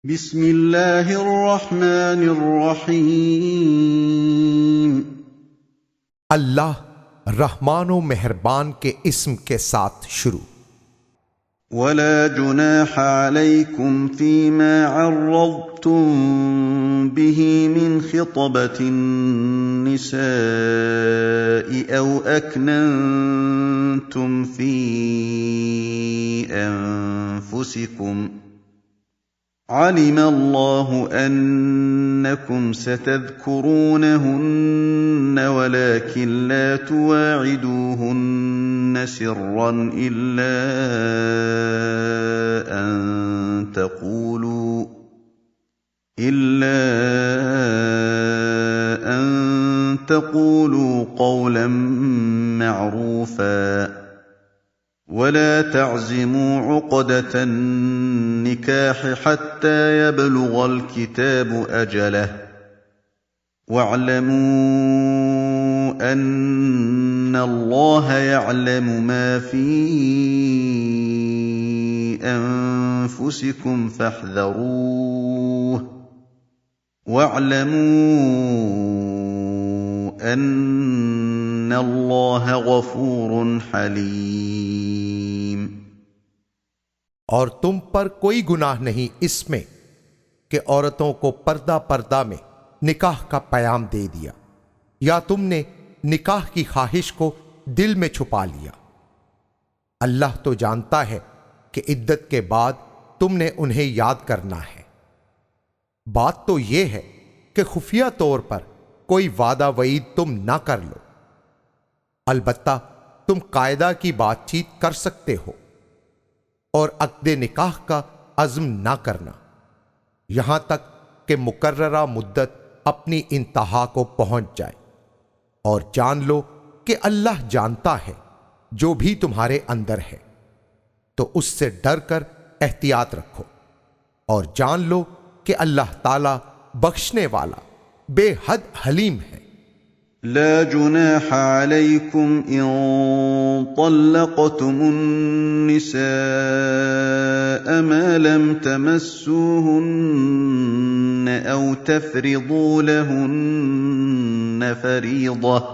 बिस्मिल्लाहिर्रहमानिर्रहीम। अल्लाह रहमानो मेहरबान के इस्म के साथ शुरू। वला जुनाह अलैकुम फीमा अर्रद्तुम बिही मिन खितबतिन निसाई औ अकनंतुम फी अनफुसिकुम अलिमल्लाहु अन्नकुम सतज़कुरूनहुन्न वलाकिन ला तुवाዒदूहुन्न सिर्रन इल्ला अन तक़ूलू क़ौलन मअरूफ़ा वला तअज़िमू उक़दतन निकाह हत्ता यबलुगल किताबु अजलह वअलमू अन्नल्लाह यअलमु मा फ़ी अनफुसिकुम फ़ाहज़रूह वअलमू अन्नल्लाह गफ़ूरुन हलीम। और तुम पर कोई गुनाह नहीं इसमें कि औरतों को पर्दा पर्दा में निकाह का पयाम दे दिया या तुमने निकाह की ख्वाहिश को दिल में छुपा लिया। अल्लाह तो जानता है कि इद्दत के बाद तुमने उन्हें याद करना है। बात तो यह है कि खुफिया तौर पर कोई वादा वईद तुम ना कर लो। अलबत्ता तुम कायदा की बातचीत कर सकते हो और अक्दे निकाह का अज़्म ना करना यहां तक कि मुकर्ररा मुद्दत अपनी इंतहा को पहुंच जाए। और जान लो कि अल्लाह जानता है जो भी तुम्हारे अंदर है, तो उससे डर कर एहतियात रखो और जान लो कि अल्लाह ताला बख्शने वाला बेहद हलीम है। ला जुनाह अलैकुम इन तल्लक़तुमुन निसाअ मा लम तमस्सूहुन्न औ तफ़रिदू लहुन्न फ़रीज़ह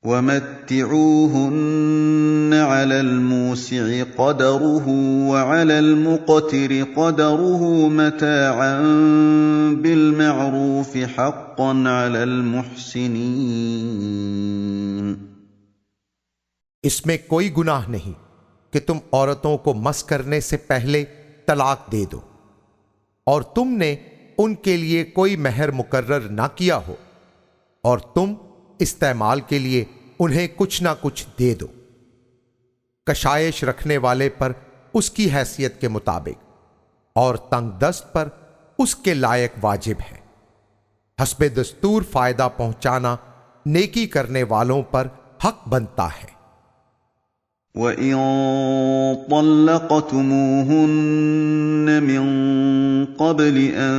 वमत्तिऊहुन्न अलल मूसिअ क़दरुहु वअलल मुक़तिरि क़दरुहु मताअन बिलमअरूफ़ हक़्क़न अलल मुहसिनीन। इसमें कोई गुनाह नहीं कि तुम औरतों को मस करने से पहले तलाक दे दो और तुमने उनके लिए कोई महर मुकर्रर ना किया हो और तुम इस्तेमाल के लिए उन्हें कुछ ना कुछ दे दो, कशाइश रखने वाले पर उसकी हैसियत के मुताबिक और तंगदस्त पर उसके लायक वाजिब है। हस्बे दस्तूर फायदा पहुंचाना नेकी करने वालों पर हक बनता है। وَإِن طَلَّقْتُمُوهُنَّ مِن قَبْلِ أَن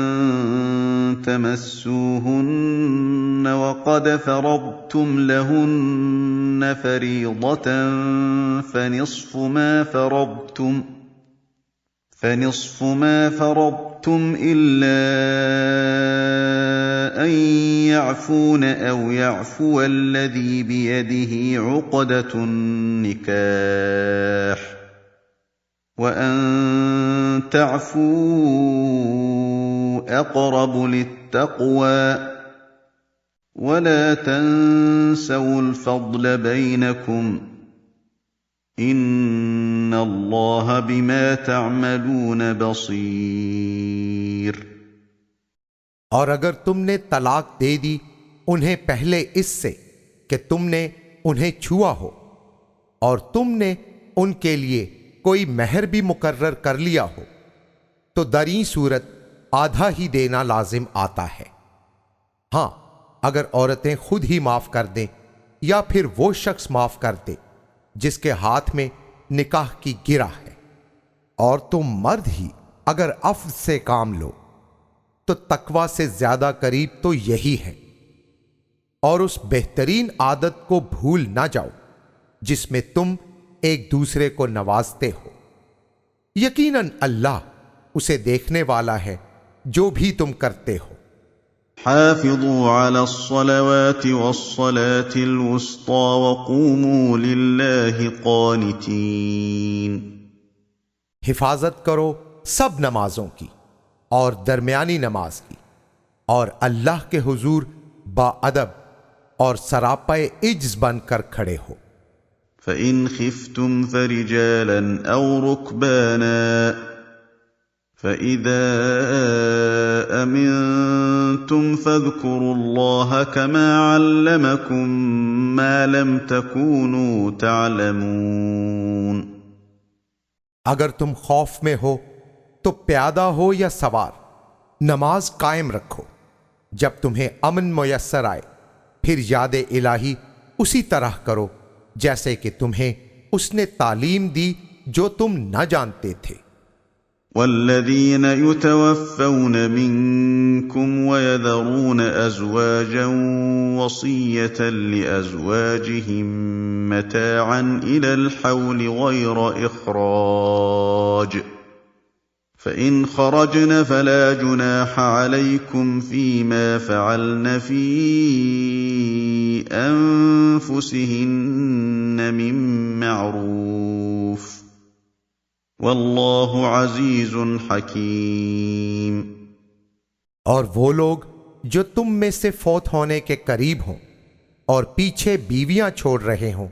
تَمَسُّوهُنَّ وَقَدْ فَرَضْتُمْ لَهُنَّ فَرِيضَةً فَنِصْفُ مَا فَرَضْتُمْ إِلَّا أَن يَعْفُونَ أَوْ يَعْفُوَ الَّذِي بِيَدِهِ عُقْدَةُ النِّكَاحِ وَأَن تَعْفُوا أَقْرَبُ لِلتَّقْوَىٰ وَلَا تَنسَوُا الْفَضْلَ بَيْنَكُمْ إِنَّ اللَّهَ بِمَا تَعْمَلُونَ بَصِيرٌ। और अगर तुमने तलाक दे दी उन्हें पहले इससे कि तुमने उन्हें छुआ हो और तुमने उनके लिए कोई महर भी मुकर्रर कर लिया हो, तो दरी सूरत आधा ही देना लाजिम आता है। हां, अगर औरतें खुद ही माफ कर दें या फिर वो शख्स माफ कर दे जिसके हाथ में निकाह की गिरा है, और तुम मर्द ही अगर अफ़्व से काम लो तो तकवा से ज्यादा करीब तो यही है। और उस बेहतरीन आदत को भूल ना जाओ जिसमें तुम एक दूसरे को नवाजते हो। यकीनन अल्लाह उसे देखने वाला है जो भी तुम करते हो। हाफिज़ू अलस्सलावाति वस्सलातिल वुस्ता वक़ूमू लिल्लाहि क़ानितीन। हिफाजत करो सब नमाजों की और दरमियानी नमाज की, और अल्लाह के हुजूर बाअदब और सरापाए इज्ज बनकर खड़े हो। फ़इन खिफ्तुम फरिजालन औ रुकबाना फ़इज़ा अमिनतुम फ़ज़्कुरुल्लाह कमा अल्लमकुम मा लम तकूनू तअलमून। अगर तुम खौफ में हो तो प्यादा हो या सवार, नमाज कायम रखो। जब तुम्हें अमन मुयस्सर आए फिर याद इलाही उसी तरह करो जैसे कि तुम्हें उसने तालीम दी जो तुम न जानते थे। वल्लज़ीन युतवफ़्फ़ौन मिनकुम वयज़रून अज़वाजन वसिय्यतन लिअज़वाजिहिम मताअन इलल हौल गैर इख़राज फ़इन ख़रजन फ़ला जुनाह अलैकुम फ़ीमा फ़अल्न फ़ी अन्फ़ुसिहिन्न मिन मअरूफ़ वल्लाहु अज़ीज़ुन हकीम। और वो लोग जो तुम में से फौत होने के करीब हों और पीछे बीवियां छोड़ रहे हों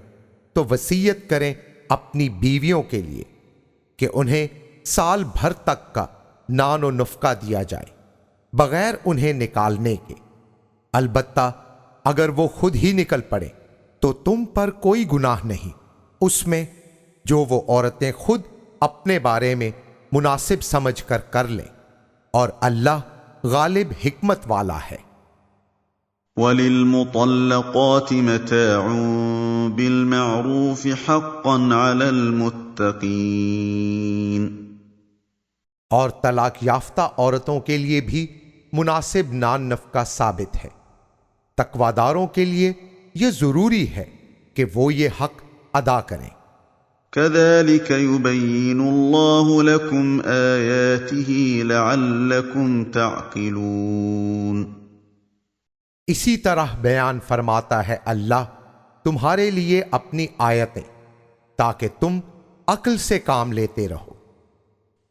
तो वसीयत करें अपनी बीवियों के लिए कि उन्हें साल भर तक का नान और नुफ्का दिया जाए बगैर उन्हें निकालने के। अलबत्ता अगर वो खुद ही निकल पड़े तो तुम पर कोई गुनाह नहीं उसमें जो वो औरतें खुद अपने बारे में मुनासिब समझकर कर लें, और अल्लाह गालिब हिकमत वाला है। वलिलमुतल्लक़ाति मताउन बिलमअरूफ़ हक़्क़न अलल मुत्तक़ीन। और तलाक याफ्ता औरतों के लिए भी मुनासिब नान नफका साबित है। तकवादारों के लिए यह जरूरी है कि वो ये हक अदा करें। कज़ालिक युबय्यिनुल्लाहु लकुम आयातिही लअल्लकुम तअक़िलून। इसी तरह बयान फरमाता है अल्लाह तुम्हारे लिए अपनी आयतें ताकि तुम अक्ल से काम लेते रहो।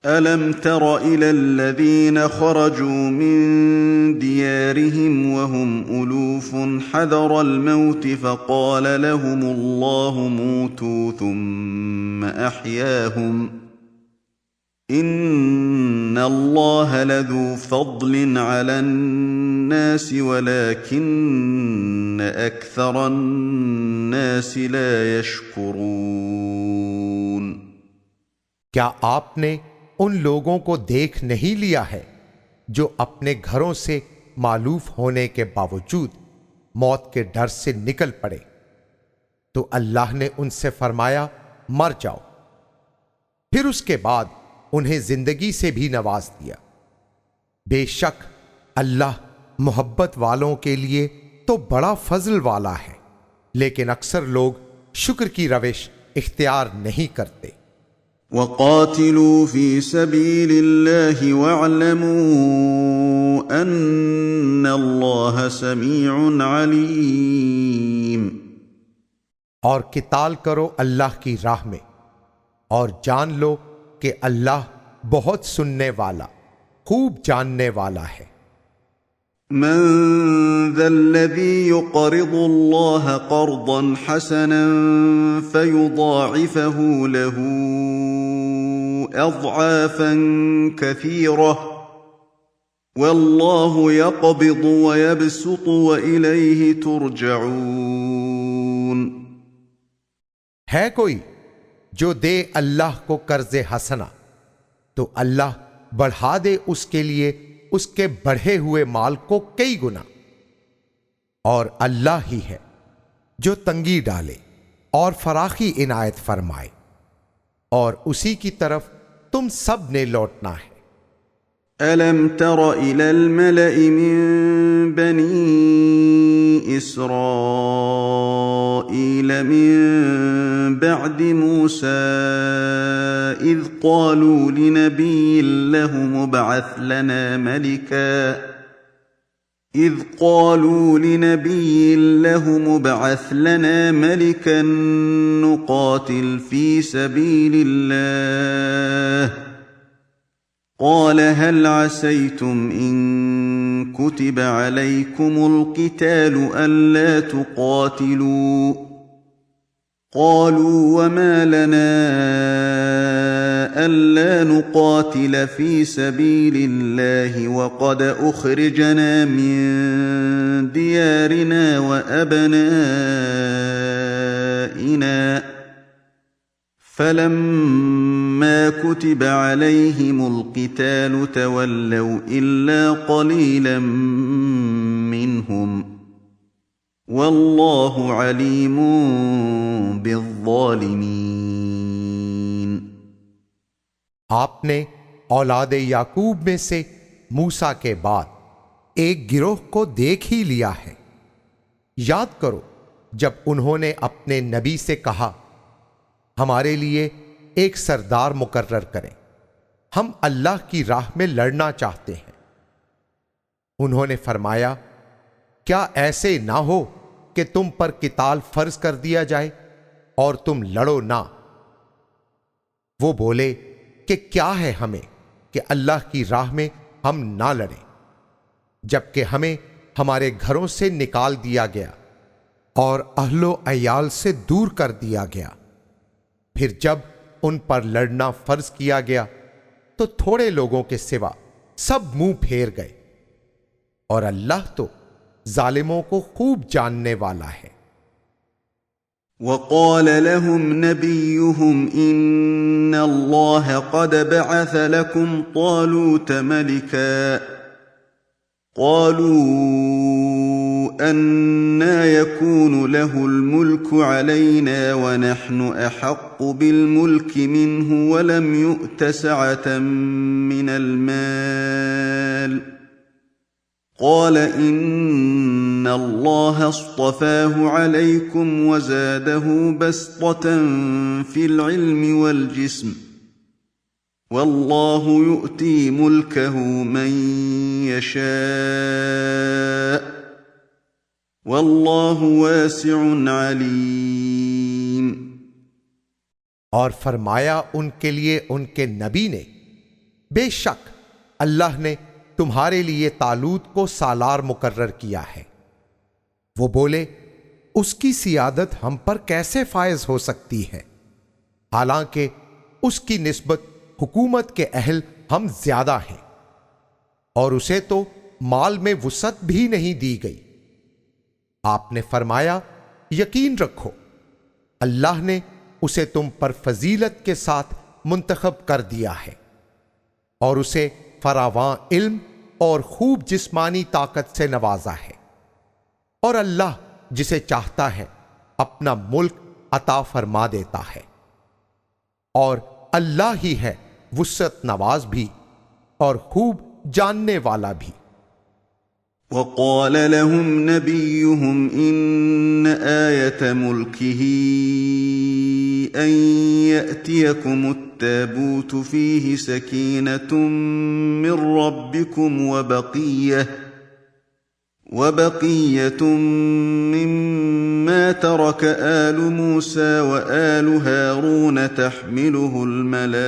अलम तर इलल्लज़ीन खरजू मिन दियारिहिम वहुम उलूफुन हज़रल मौत फ़क़ाल लहुमुल्लाहु मूतू थुम्म अह्याहुम इन्नल्लाह लज़ू फ़ज़्लिन अलन्नासि वलाकिन्न अक्सरन्नासि ला यशकुरून। क्या आपने उन लोगों को देख नहीं लिया है जो अपने घरों से मालूफ होने के बावजूद मौत के डर से निकल पड़े, तो अल्लाह ने उनसे फरमाया मर जाओ, फिर उसके बाद उन्हें जिंदगी से भी नवाज दिया। बेशक अल्लाह मोहब्बत वालों के लिए तो बड़ा फजल वाला है, लेकिन अक्सर लोग शुक्र की रविश इख्तियार नहीं करते। वक़ातिलू फ़ी सबीलिल्लाहि वअलमू अन्नल्लाह समीउन अलीम। और किताल करो अल्लाह की राह में और जान लो कि अल्लाह बहुत सुनने वाला खूब जानने वाला है। मन ज़ल्लज़ी युक़रिदुल्लाह क़र्ज़न हसनन फ़युज़ाइफ़हु लहू अज़आफ़न कसीरह वल्लाहु यक़बिज़ु व यबसुतु व इलैहि तुरजऊन। है कोई जो दे अल्लाह को कर्ज़े हसना तो अल्लाह बढ़ा दे उसके लिए उसके बढ़े हुए माल को कई गुना, और अल्लाह ही है जो तंगी डाले और फराखी इनायत फरमाए, और उसी की तरफ तुम सब ने लौटना है। ألم تر إلى الملأ من بني إسرائيل من بعد موسى إذ قالوا لنبي له مبعث لنا ملكا نقاتل في سبيل الله قال هل عسيتم إن كتب عليكم القتال ألا تقاتلوا قالوا وما لنا ألا نقاتل في سبيل الله وقد أخرجنا من ديارنا وأبنائنا فلما كتب عليهم القتال تولوا إلا قليلا منهم والله عليم بالظالمين। आपने औलाद याकूब में से मूसा के बाद एक गिरोह को देख ही लिया है। याद करो जब उन्होंने अपने नबी से कहा हमारे लिए एक सरदार मुकर्रर करें, हम अल्लाह की राह में लड़ना चाहते हैं। उन्होंने फरमाया क्या ऐसे ना हो कि तुम पर किताल फर्ज कर दिया जाए और तुम लड़ो ना। वो बोले कि क्या है हमें कि अल्लाह की राह में हम ना लड़ें, जबकि हमें हमारे घरों से निकाल दिया गया और अहलो अयाल से दूर कर दिया गया। फिर जब उन पर लड़ना फर्ज किया गया तो थोड़े लोगों के सिवा सब मुंह फेर गए, और अल्लाह तो जालिमों को खूब जानने वाला है। वक़ाल लहुम नबियुहुम इन्ना अल्लाह क़द बअथ लकुम तालूत मलिका क़ालू अन्ना यकूनु लहुल मुल्कु अलैना व नहनु अहक्कु बिल मुल्कि मिन्हु व लम युअत सअतन मिनल माल قال إن الله اصطفاه عليكم وزاده بسطة في العلم والجسم والله يؤتي ملكه من يشاء والله واسع عليم। और फरमाया उनके लिए उनके नबी ने बेशक अल्लाह ने तुम्हारे लिए तालूत को सालार मुकर्रर किया है। वो बोले उसकी सियादत हम पर कैसे फायज हो सकती है, हालांकि उसकी निस्बत हुकूमत के अहल हम ज्यादा हैं और उसे तो माल में वुसअत भी नहीं दी गई। आपने फरमाया यकीन रखो अल्लाह ने उसे तुम पर फजीलत के साथ मुंतखब कर दिया है और उसे फरावां इल्म और खूब जिस्मानी ताकत से नवाजा है, और अल्लाह जिसे चाहता है अपना मुल्क अता फरमा देता है, और अल्लाह ही है वुसअत नवाज भी और खूब जानने वाला भी। वक़ाल लहुम नबियुहुम इन्न आयत मुल्किही अन यअतियकुमुत ताबूत फीहि सकीनतुम मिर रब्बिकुम वबक़िय्यतुम मिम्मा तरक आलु मूसा व आलु हारून तहमिलुहुल मलाइका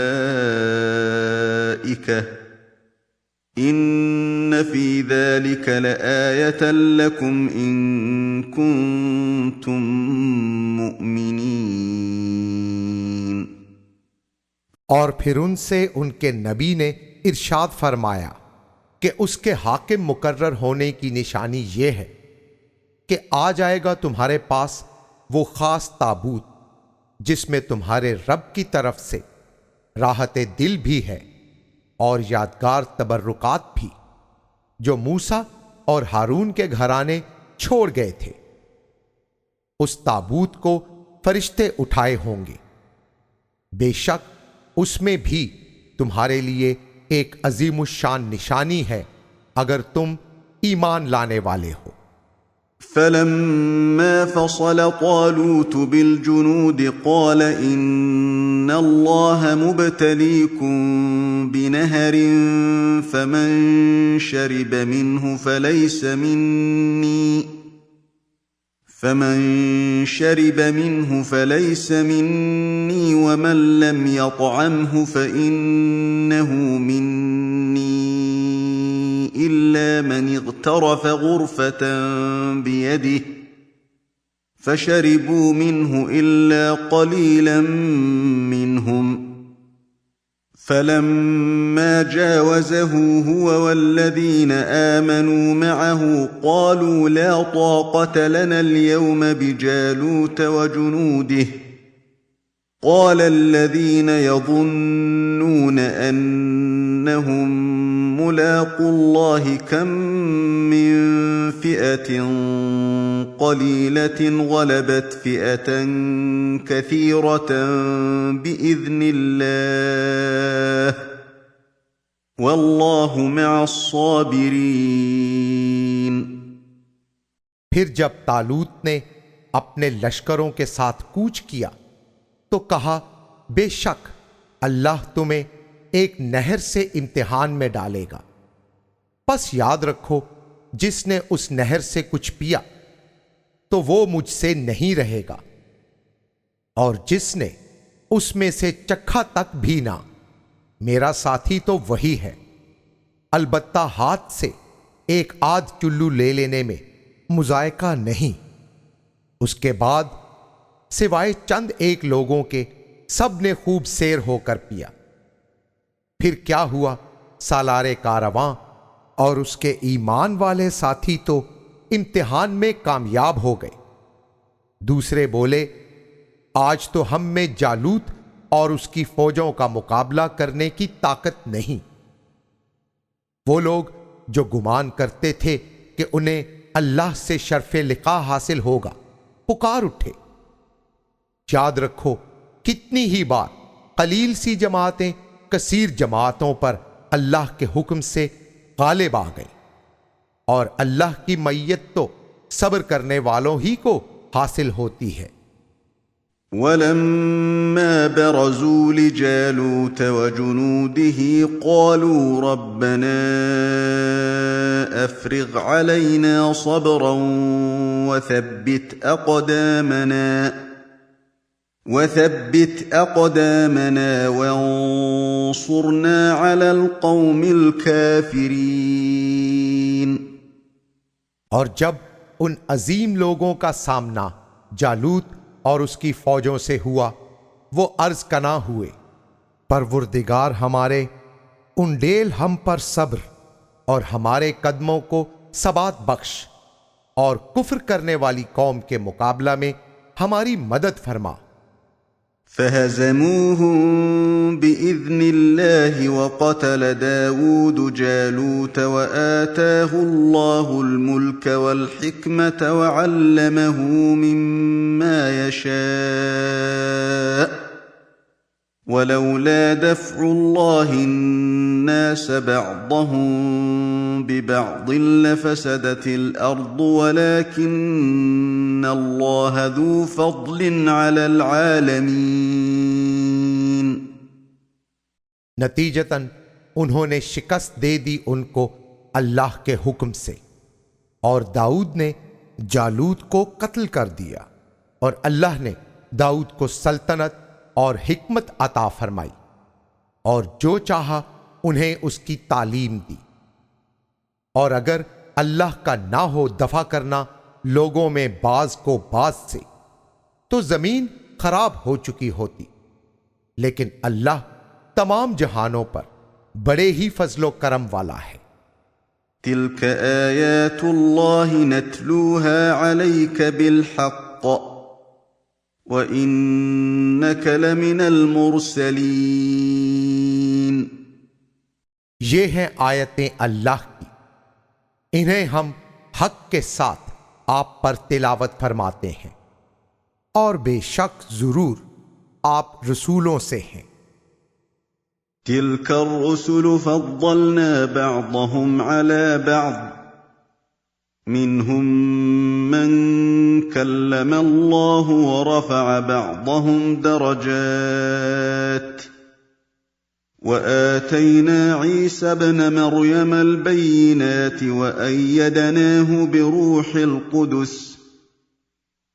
इन्न फी ज़ालिक लआयतन लकुम इन कुंतुम मुअमिनीन। और फिर उनसे उनके नबी ने इरशाद फरमाया कि उसके हाकिम मुकर्रर होने की निशानी यह है कि आ जाएगा तुम्हारे पास वो खास ताबूत जिसमें तुम्हारे रब की तरफ से राहत दिल भी है और यादगार तबर्रुकात भी, जो मूसा और हारून के घराने छोड़ गए थे। उस ताबूत को फरिश्ते उठाए होंगे, बेशक उसमें भी तुम्हारे लिए एक अजीमुशान निशानी है अगर तुम ईमान लाने वाले हो। فلما فصل طالوت بالجنود قال إن الله مبتليكم بنهر فمن شرب منه فليس مني ومن لم يطعمه فإنه مني إلا من اغترف غرفة بيده فشربوا منه إلا قليلا منهم فلما جاوزه هو والذين آمنوا معه قالوا لا طاقة لنا اليوم بجالوت وجنوده قال الذين يظنون أنهم ملاقو الله كم من فئة قليلة غلبت فئة كثيرة بإذن الله والله مع الصابرين। फिर जब तालूत ने अपने लश्करों के साथ कूच किया तो कहा, बेशक अल्लाह तुम्हें एक नहर से इम्तिहान में डालेगा। बस याद रखो, जिसने उस नहर से कुछ पिया तो वो मुझसे नहीं रहेगा, और जिसने उसमें से चखा तक भी ना, मेरा साथी तो वही है। अलबत्ता हाथ से एक आध चुल्लू ले लेने में मुजायका नहीं। उसके बाद सिवाय चंद एक लोगों के सब ने खूब सेर होकर पिया। फिर क्या हुआ, सालारे कारवां और उसके ईमान वाले साथी तो इम्तिहान में कामयाब हो गए। दूसरे बोले, आज तो हम में जालूत और उसकी फौजों का मुकाबला करने की ताकत नहीं। वो लोग जो गुमान करते थे कि उन्हें अल्लाह से शर्फ़े लिक़ा हासिल होगा, पुकार उठे। याद रखो, कितनी ही बार कलील सी जमातें कसीर जमातों पर अल्लाह के हुक्म से गालिब आ गई, और अल्लाह की मय्यत तो सब्र करने वालों ही को हासिल होती है। वलम्मा बरज़ू लिजालूत वजुनूदिही क़ालू रब्बना अफ़्रिग़ अलैना सब्रन वथब्बित अक़दामना वंसुरना अलल क़ौमिल काफ़िरीन। और जब उन अजीम लोगों का सामना जालूत और उसकी फौजों से हुआ, वो अर्ज कना हुए, परवरदिगार हमारे, उंडेल हम पर सब्र और हमारे कदमों को सबात बख्श, और कुफ्र करने वाली कौम के मुकाबला में हमारी मदद फरमा। फहज़मूहुम बिइज़्निल्लाहि वक़तल दाऊद जालूत वआताहुल्लाहुल मुल्क वल हिकमत वअल्लमहु मिम्मा यशा वलौला दफ़्उल्लाहि अन्नास बअदहुम बिबअदिन लफ़सदतिल अर्दु वलाकिन्नल्लाह ज़ू फ़ज़लिन अलल आलमीन। नतीजतन उन्होंने शिकस्त दे दी उनको अल्लाह के हुक्म से, और दाऊद ने जालूत को कत्ल कर दिया, और अल्लाह ने दाऊद को सल्तनत और हिकमत अता फरमाई, और जो चाहा उन्हें उसकी तालीम दी। और अगर अल्लाह का ना हो दफा करना लोगों में बाज को बाज से, तो जमीन खराब हो चुकी होती। लेकिन अल्लाह तमाम जहानों पर बड़े ही फजलो करम वाला है। तिल्क आयातुल्लाहि नतलूहा अलैक बिलहक़ व इन्नक लमिनल मुरसलीन। ये हैं आयतें अल्लाह की, इन्हें हम हक के साथ आप पर तिलावत फरमाते हैं, और बेशक जरूर आप रसूलों से हैं। تلك الرسل فضلنا بعضهم على بعض منهم من كلم الله ورفع بعضهم درجات وآتينا عيسى ابن مريم البينات وأيدناه بروح القدس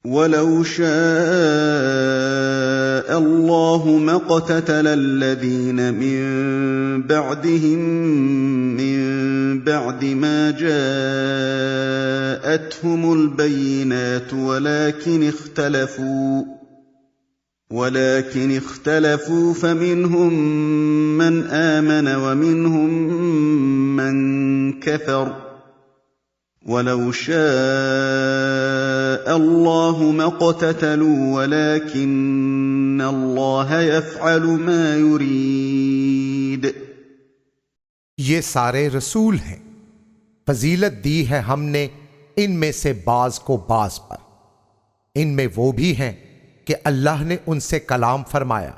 ولو شاء الله ما اقتتل الذين من بعدهم من بعد ما جاءتهم البينات ولكن اختلفوا فمنهم من آمن ومنهم من كفر ولو شاء الله ما اقتتلوا ولكن الله يفعل ما يريد. ये सारे रसूल हैं, फजीलत दी है हमने इनमें से बाज को बाज पर। इनमें वो भी हैं कि अल्लाह ने उनसे कलाम फरमाया,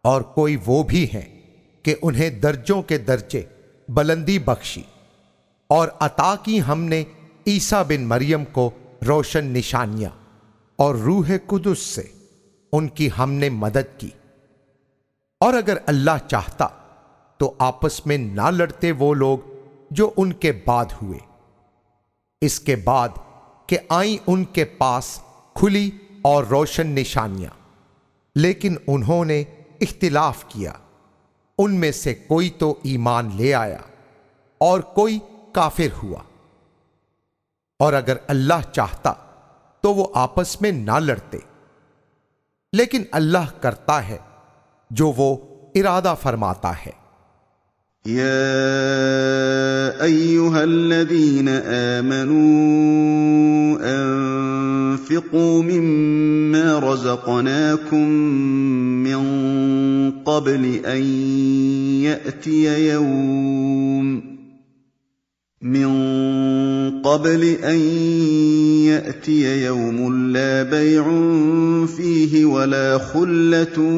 और कोई वो भी हैं कि उन्हें दर्जों के दर्जे बुलंदी बख्शी, और अता की हमने ईसा बिन मरियम को रोशन निशानियां, और रूह कुदुस से उनकी हमने मदद की। और अगर अल्लाह चाहता तो आपस में ना लड़ते वो लोग जो उनके बाद हुए, इसके बाद कि आई उनके पास खुली और रोशन निशानियां, लेकिन उन्होंने इख्तिलाफ किया। उनमें से कोई तो ईमान ले आया और कोई काफिर हुआ। और अगर अल्लाह चाहता तो वो आपस में ना लड़ते, लेकिन अल्लाह करता है जो वो इरादा फरमाता है। या अय्युहल्लज़ीन आमनू अनफ़िक़ू मिम्मा रज़क़नाकुम मिन क़ब्लि अन यअतिय यौमुन ला बैउन फ़ीहि वला ख़ुल्लतुन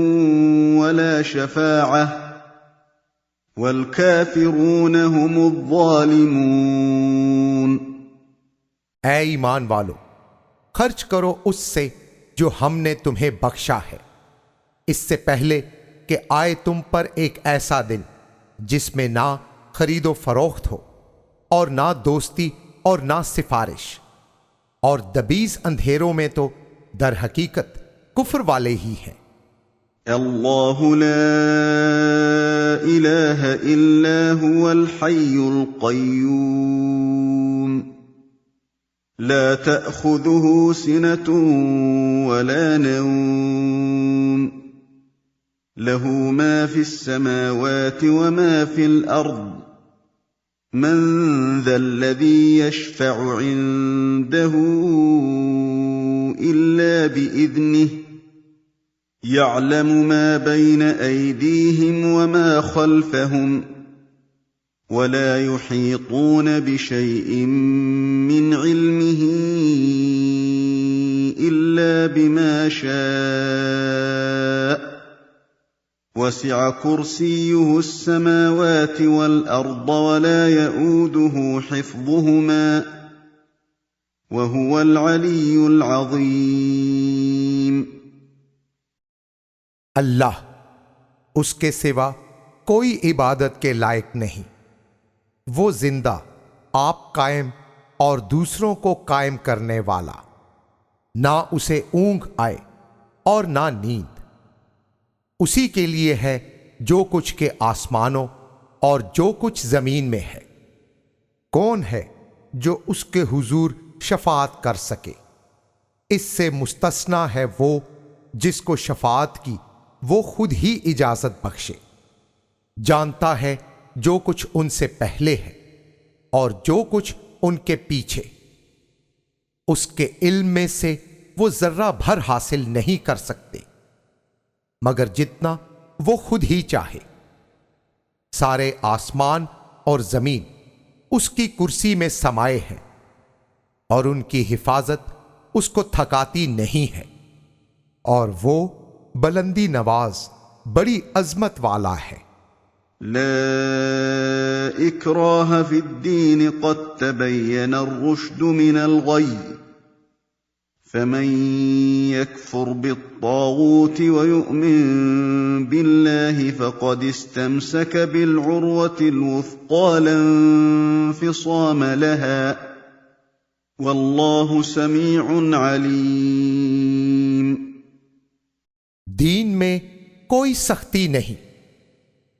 वला शफ़ाअह वल्काफ़िरून हुमुज़्ज़ालिमून। ऐ ईमान वालो, खर्च करो उससे जो हमने तुम्हें बख्शा है, इससे पहले कि आए तुम पर एक ऐसा दिन जिसमें ना खरीदो फरोख्त हो और ना दोस्ती और ना सिफारिश, और दबीज अंधेरों में तो दर हकीकत कुफ्र वाले ही हैं। अल्लाहु ला इलाहा इल्ला हुवल हय्युल क़य्यूम ला तअख़ुज़ुहु सिनतुन वला नौम लहू मा फ़िस समावाति व मा फ़िल अर्ज़ मन ज़ल्लज़ी यशफ़अु इन्दहु इल्ला बिइज़्निहि यअलमु मा बैन अयदीहिम व मा ख़ल्फ़हुम वला युहीतून बिशैइन मिन इल्मिही इल्ला बिमा शाअ वसिअ कुर्सियुहु अस्समावाति वल अर्ज़ वला यऊदुहु हिफ़्ज़ुहुमा व हुवल अलिय्युल अज़ीम। अल्लाह, उसके सिवा कोई इबादत के लायक नहीं। वो जिंदा, आप कायम और दूसरों को कायम करने वाला, ना उसे ऊंघ आए और ना नींद। उसी के लिए है जो कुछ के आसमानों और जो कुछ जमीन में है। कौन है जो उसके हुजूर शफाअत कर सके? इससे मुस्तस्ना है वो जिसको शफाअत की वो खुद ही इजाजत बख्शे। जानता है जो कुछ उनसे पहले है और जो कुछ उनके पीछे। उसके इल्म में से वो जर्रा भर हासिल नहीं कर सकते मगर जितना वो खुद ही चाहे। सारे आसमान और जमीन उसकी कुर्सी में समाये हैं और उनकी हिफाजत उसको थकाती नहीं है, और वो बुलंदी नवाज बड़ी अजमत वाला है। لا إكراه في الدين قد تبين الرشد من الغي فمن يكفر بالطاغوت ويؤمن بالله فقد استمسك بالعروة الوثقى لا انفصام لها والله سميع عليم। दीन में कोई सख्ती नहीं,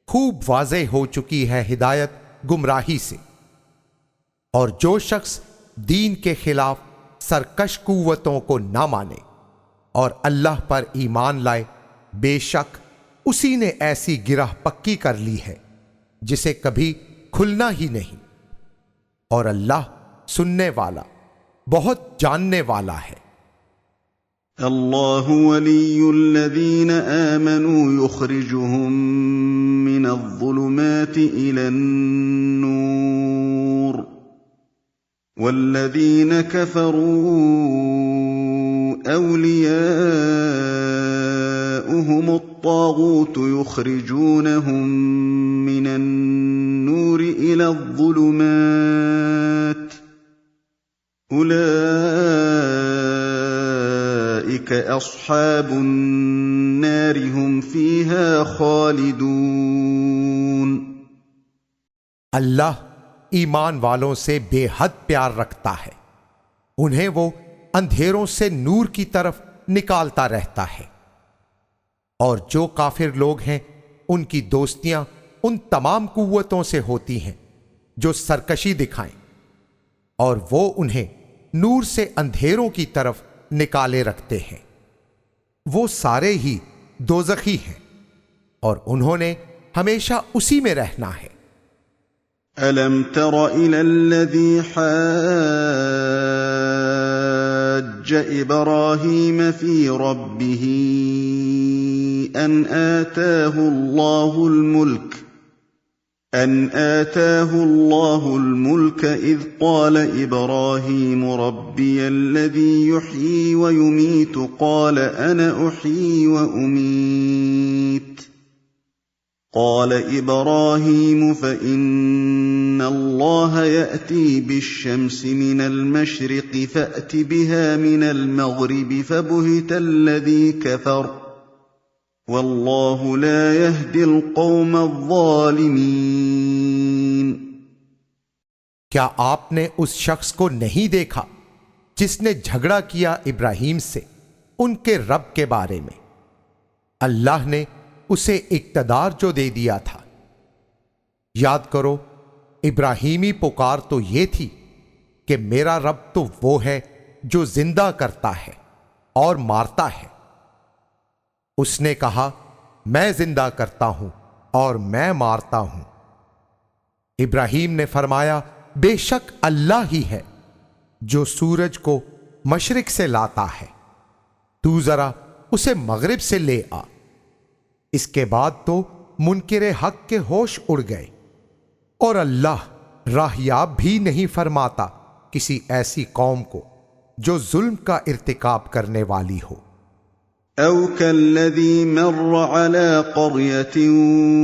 खूब वाज़े हो चुकी है हिदायत गुमराही से। और जो शख्स दीन के खिलाफ सरकश कुव्वतों को ना माने और अल्लाह पर ईमान लाए, बेशक उसी ने ऐसी गिरह पक्की कर ली है जिसे कभी खुलना ही नहीं। और अल्लाह सुनने वाला, बहुत जानने वाला है। अल्लाहु वलियुल्लज़ीन आमनू युखरिजुहुम मिनज़्ज़ुलुमाति इलन्नूर वल्लज़ीन कफ़रू औलियाउहुमुत्तागूत युखरिजूनहुम मिनन्नूर इलज़्ज़ुलुमात उलाइक अस्हाबुन्नार हुम फीहा खालिदून। अल्लाह ईमान वालों से बेहद प्यार रखता है, उन्हें वो अंधेरों से नूर की तरफ निकालता रहता है। और जो काफिर लोग हैं उनकी दोस्तियां उन तमाम कुव्वतों से होती हैं जो सरकशी दिखाएं, और वो उन्हें नूर से अंधेरों की तरफ निकाले रखते हैं। वो सारे ही दोज़खी हैं और उन्होंने हमेशा उसी में रहना है। अलम तर इलल्लज़ी हज्ज इब्राहीम फी रब्बिही अन आताहु अल्लाहुल मुल्क इज़ क़ाल इब्राहीम रब्बियल्लज़ी युह्यी व युमीतु क़ाल अना उह्यी व उमीत क़ाल इब्राहीम फ़इन्न अल्लाह यअती बिश्शम्सि मिनल मशरिक़ि फ़अति बिहा मिनल मग़रिबि फ़बुहितल्लज़ी कफ़र वल्लाहु ला यहदिल क़ौमज़ ज़ालिमीन। क्या आपने उस शख्स को नहीं देखा जिसने झगड़ा किया इब्राहीम से उनके रब के बारे में? अल्लाह ने उसे इक़्तिदार जो दे दिया था। याद करो, इब्राहीमी पुकार तो ये थी कि मेरा रब तो वो है जो जिंदा करता है और मारता है। उसने कहा, मैं जिंदा करता हूं और मैं मारता हूं। इब्राहीम ने फरमाया, बेशक अल्लाह ही है जो सूरज को मशरिक से लाता है, तू जरा उसे मगरिब से ले आ। इसके बाद तो मुनकिरे हक के होश उड़ गए। और अल्लाह राहयाब भी नहीं फरमाता किसी ऐसी कौम को जो जुल्म का इर्तिकाब करने वाली हो। औ कल्लज़ी मर्र अला क़र्यतिन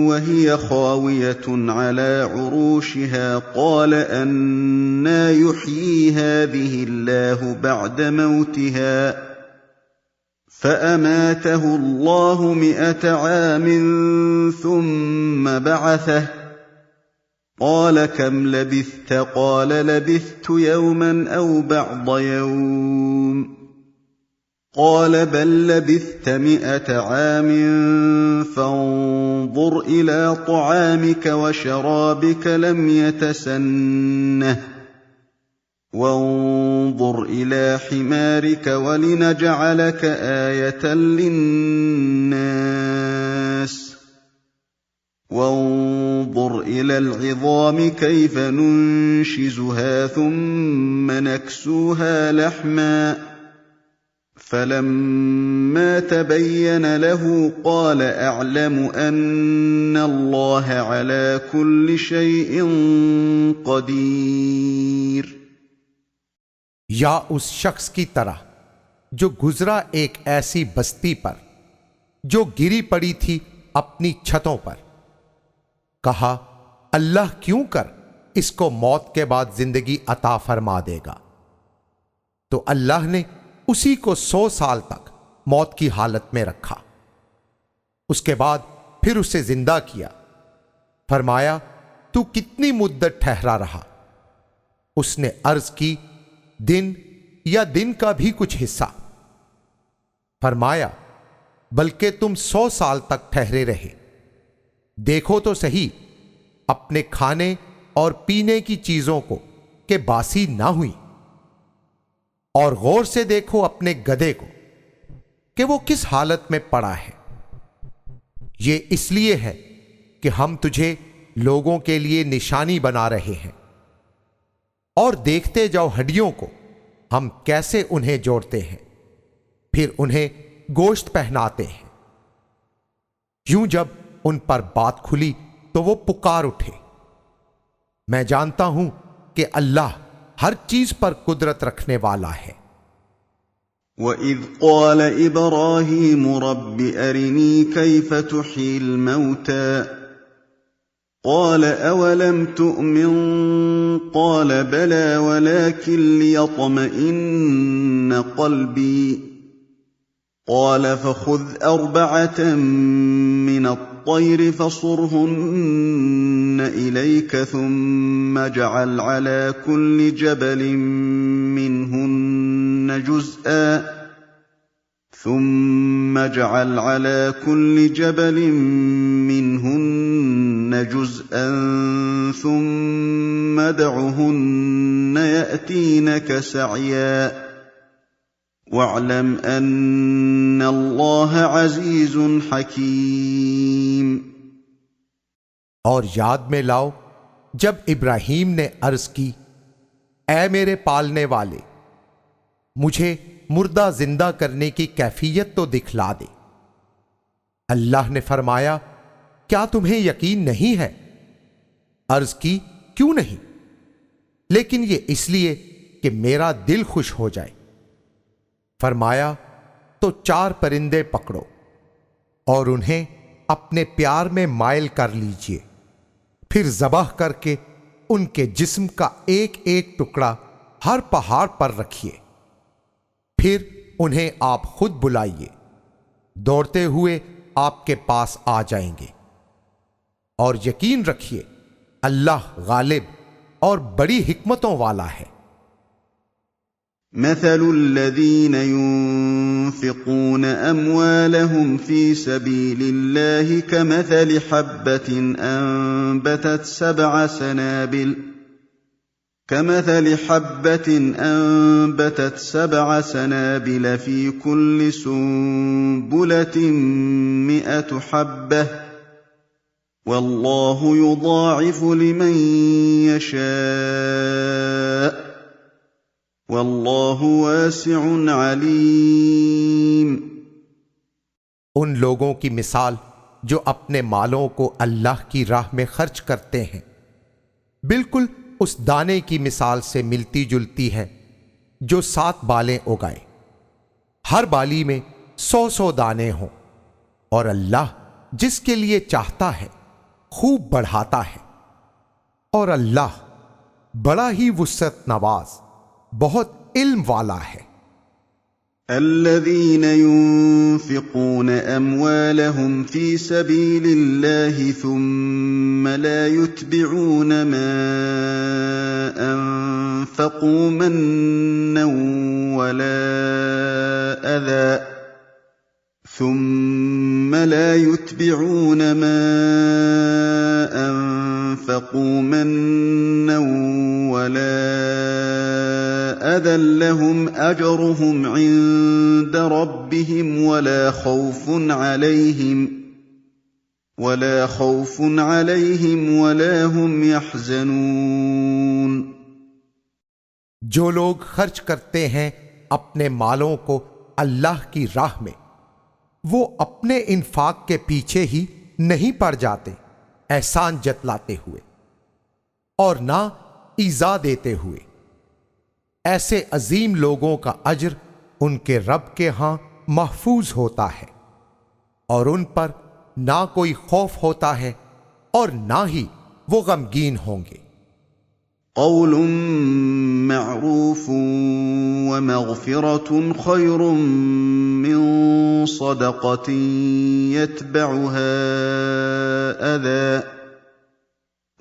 वहिय ख़ावियतुन अला उरूशिहा क़ाल अन्ना युह्यी हाज़िहिल्लाहु बअद मौतिहा फ़अमातहु अल्लाहु मिअत आमिन थुम्म बअसह क़ाल कम लबिस्थ क़ाल लबिस्थु यौमन औ बअद यौम क़ाल बल लबिस्थ मिअत आमिन फ़न्ज़ुर इला तआमिक वशराबिक लम यतसन्नह वन्ज़ुर इला हिमारिक वलिनजअलक आयतन लिन्नास वन्ज़ुर इलल इज़ामि कैफ़ नुनशिज़ुहा थुम्म नक्सूहा लहमा फलम्मा तबय्यन लहू क़ाल अअलमु अन्न अल्लाह अला कुल्लि शैइन क़दीर। या उस शख्स की तरह जो गुजरा एक ऐसी बस्ती पर जो गिरी पड़ी थी अपनी छतों पर। कहा, अल्लाह क्यों कर इसको मौत के बाद जिंदगी अता फरमा देगा। तो अल्लाह ने उसी को 100 साल तक मौत की हालत में रखा। उसके बाद फिर उसे जिंदा किया। फरमाया, तू कितनी मुद्दत ठहरा रहा? उसने अर्ज की, दिन या दिन का भी कुछ हिस्सा। फरमाया, बल्कि तुम 100 साल तक ठहरे रहे। देखो तो सही अपने खाने और पीने की चीजों को कि बासी ना हुई, और गौर से देखो अपने गधे को कि वो किस हालत में पड़ा है। ये इसलिए है कि हम तुझे लोगों के लिए निशानी बना रहे हैं, और देखते जाओ हड्डियों को हम कैसे उन्हें जोड़ते हैं, फिर उन्हें गोश्त पहनाते हैं। यूं जब उन पर बात खुली तो वो पुकार उठे, मैं जानता हूं कि अल्लाह हर चीज पर कुदरत रखने वाला है। وَإِذْ قَالَ إِبْرَاهِيمُ رَبِّ أَرِنِي كَيْفَ تُحْيِي الْمَوْتَىٰ قَالَ أَوَلَمْ تُؤْمِن قَالَ بَلَىٰ وَلَٰكِن لِّيَطْمَئِنَّ قَلْبِي قَالَ فَخُذْ أَرْبَعَةً مِّنَ الطَّيْرِ فَصُرْهُنَّ إِلَيْكَ ثُمَّ اجْعَلْ عَلَىٰ كُلِّ جَبَلٍ مِّنْهُنَّ جُزْءًا ثُمَّ ادْعُهُنَّ يَأْتِينَكَ سَعْيًا وَاعْلَمْ أَنَّ اللَّهَ عَزِيزٌ حَكِيمٌ۔ और याद में लाओ जब इब्राहीम ने अर्ज की, ऐ मेरे पालने वाले, मुझे मुर्दा जिंदा करने की कैफियत तो दिखला दे। अल्लाह ने फरमाया, क्या तुम्हें यकीन नहीं है? अर्ज की, क्यों नहीं? लेकिन यह इसलिए कि मेरा दिल खुश हो जाए। फरमाया, तो 4 परिंदे पकड़ो और उन्हें अपने प्यार में मायल कर लीजिए, फिर ज़बह करके उनके जिस्म का एक एक टुकड़ा हर पहाड़ पर रखिए। फिर उन्हें आप खुद बुलाइए, दौड़ते हुए आपके पास आ जाएंगे। और यकीन रखिए अल्लाह गालिब और बड़ी हिकमतों वाला है। مثل الذين ينفقون أموالهم في سبيل الله كمثل حبة أنبتت 7 سنابل في كل سنبلة 100 حبة والله يضاعف لمن يشاء والله واسع عليم। उन लोगों की मिसाल जो अपने मालों को अल्लाह की राह में खर्च करते हैं, बिल्कुल उस दाने की मिसाल से मिलती जुलती है जो 7 बालें उगाए, हर बाली में 100 दाने हों, और अल्लाह जिसके लिए चाहता है खूब बढ़ाता है, और अल्लाह बड़ा ही वुसअत नवाज, बहुत इल्म वाला है। الذين ينفقون أموالهم في سبيل الله ثم لا يتبعون ما أنفقوا منا ولا أذى لهم أجرهم عند ربهم ولا خوف عليهم ولا هم يحزنون। जो लोग खर्च करते हैं अपने मालों को अल्लाह की राह में, वो अपने इन्फाक के पीछे ही नहीं पड़ जाते एहसान जतलाते हुए और ना ईज़ा देते हुए। ऐसे अजीम लोगों का अज्र उनके रब के हां महफूज होता है और उन पर ना कोई खौफ होता है और ना ही वो गमगीन होंगे। قول معروف ومغفرة خير من صدقة يتبعها أذى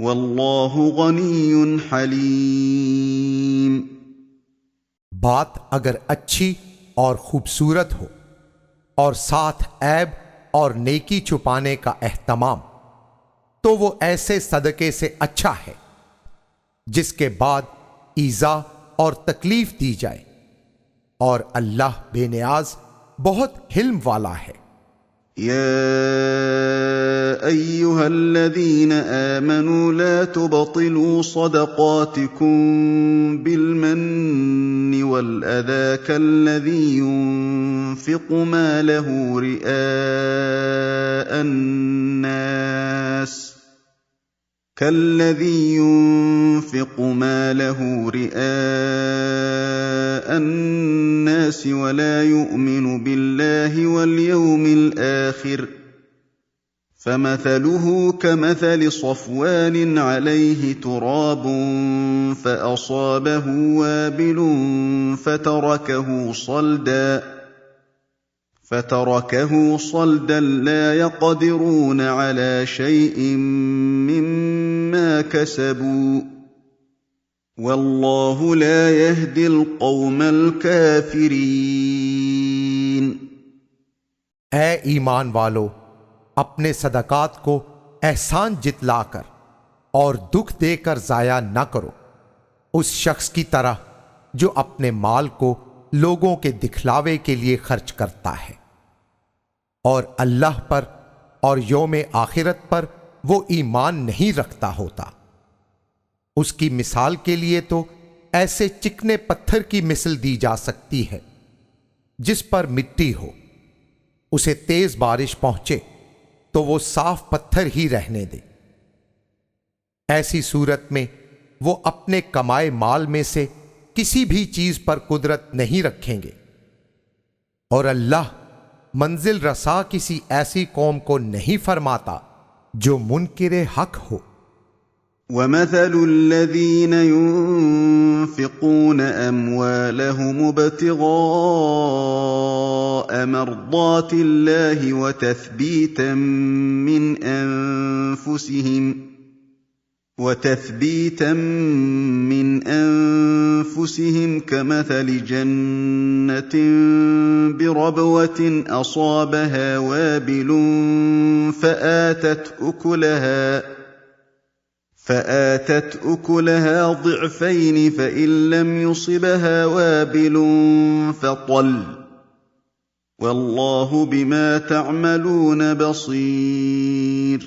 والله غني حليم। बात अगर अच्छी और खूबसूरत हो और साथ ऐब और नेकी छुपाने का एहतमाम, तो वो ऐसे सदके से अच्छा है जिसके बाद ईजा और तकलीफ दी जाए, और अल्लाह बेनियाज बहुत हिल्म वाला है। या अय्युहल्लज़ीन आमनू ला तुबतिलू सदक़ातिकुम बिलमन्नि वल अज़ा कल्लज़ी युनफ़िक़ु मालहु रिआअन नास كالذي ينفق ماله رئاء الناس ولا يؤمن بالله واليوم الآخر فمثله كمثل صفوان عليه تراب فأصابه وابل فتركه صلدا لا يقدرون على شيء مما كسبوا والله لا يهدي القوم الكافرين। ऐ ईमान वालो, अपने सदकात को एहसान जितलाकर और दुख देकर जाया न करो, उस शख्स की तरह जो अपने माल को लोगों के दिखलावे के लिए खर्च करता है और अल्लाह पर और यौम आखिरत पर वो ईमान नहीं रखता होता। उसकी मिसाल के लिए तो ऐसे चिकने पत्थर की मिसल दी जा सकती है जिस पर मिट्टी हो, उसे तेज बारिश पहुंचे तो वो साफ पत्थर ही रहने दे। ऐसी सूरत में वो अपने कमाए माल में से किसी भी चीज पर कुदरत नहीं रखेंगे, और अल्लाह मंजिल रसा किसी ऐसी कौम को नहीं फरमाता जो मुनकिरे हक हो। वमथलु अल्लज़ीन युनफ़िक़ून अम्वालहुम इब्तिग़ाअ मर्ज़ातिल्लाहि व तस्बीतन मिन أنفسهم كمثل جنة بربوة أصابها وابل فآتت أكلها ضعفين فإن لم يصبها وابل فطل والله بما تعملون بصير।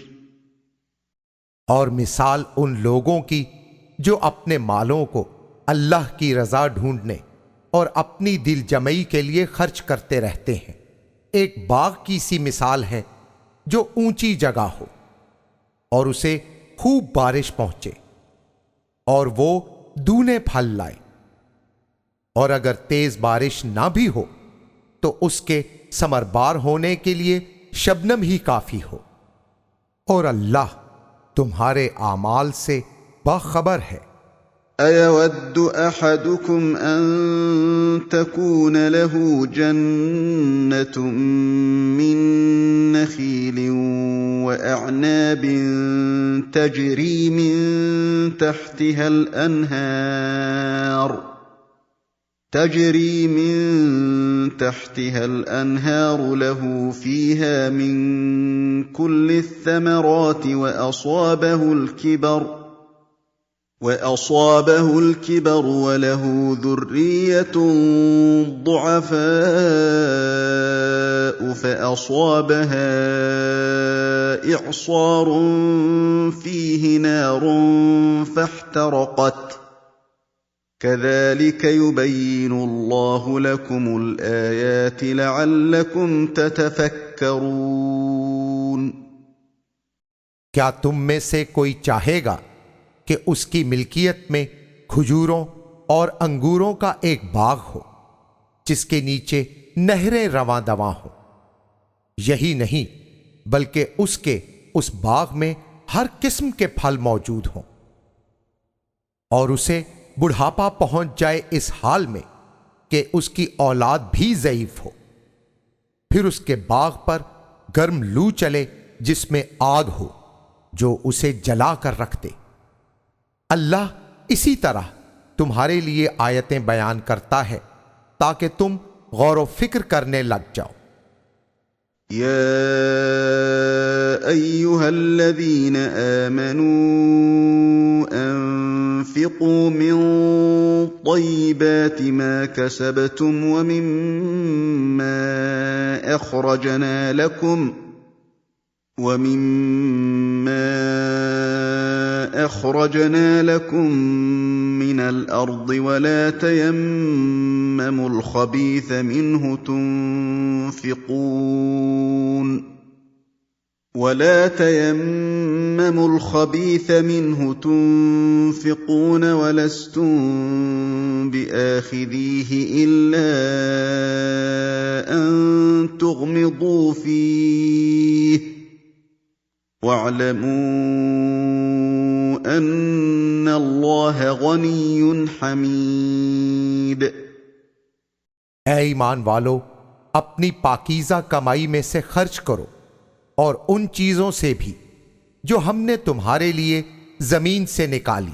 और मिसाल उन लोगों की जो अपने मालों को अल्लाह की रजा ढूंढने और अपनी दिल जमई के लिए खर्च करते रहते हैं, एक बाग की सी मिसाल है जो ऊंची जगह हो और उसे खूब बारिश पहुंचे और वो दूने फल लाए, और अगर तेज बारिश ना भी हो तो उसके समरबार होने के लिए शबनम ही काफी हो, और अल्लाह तुम्हारे आमाल से बाखबर है। अयवद्दु अहदुकुम अन तकून लहू जन्नतुम मिन नखीलिन व अअनाबिन तजरी मिन तहतिहा الأنهار له فيها من كل الثمرات وأصابه الكبر وله ذرية ضعفاء فأصابها إعصار فيه نار فاحترقت كذلك يبين الله لكم الآيات لعلكم تتفكرون। क्या तुम में से कोई चाहेगा कि उसकी मिल्कियत में खजूरों और अंगूरों का एक बाग हो जिसके नीचे नहरें रवां दवां हो? यही नहीं बल्कि उसके उस बाग में हर किस्म के फल मौजूद हों, और उसे बुढ़ापा पहुंच जाए इस हाल में कि उसकी औलाद भी ज़ईफ हो, फिर उसके बाग पर गर्म लू चले जिसमें आग हो जो उसे जला कर रख दे। अल्लाह इसी तरह तुम्हारे लिए आयतें बयान करता है ताकि तुम गौर व फिक्र करने लग जाओ। या अय्युहल्लज़ीना आमनू अन्फ़िक़ू मिन तय्यिबाति मा कसबतुम व मिम्मा अख़रजना लकुम मिनल अर्दि वला तयम्ममुल ख़बीथ मिन्हु तुन्फ़िक़ून वलस्तुम बिआख़िज़ीहि इल्ला अन तुग़मिज़ू फ़ीहि वअलमू अन्नल्लाह गनिय्युन हमीद। ऐ ईमान वालो, अपनी पाकीज़ा कमाई में से खर्च करो और उन चीजों से भी जो हमने तुम्हारे लिए जमीन से निकाली,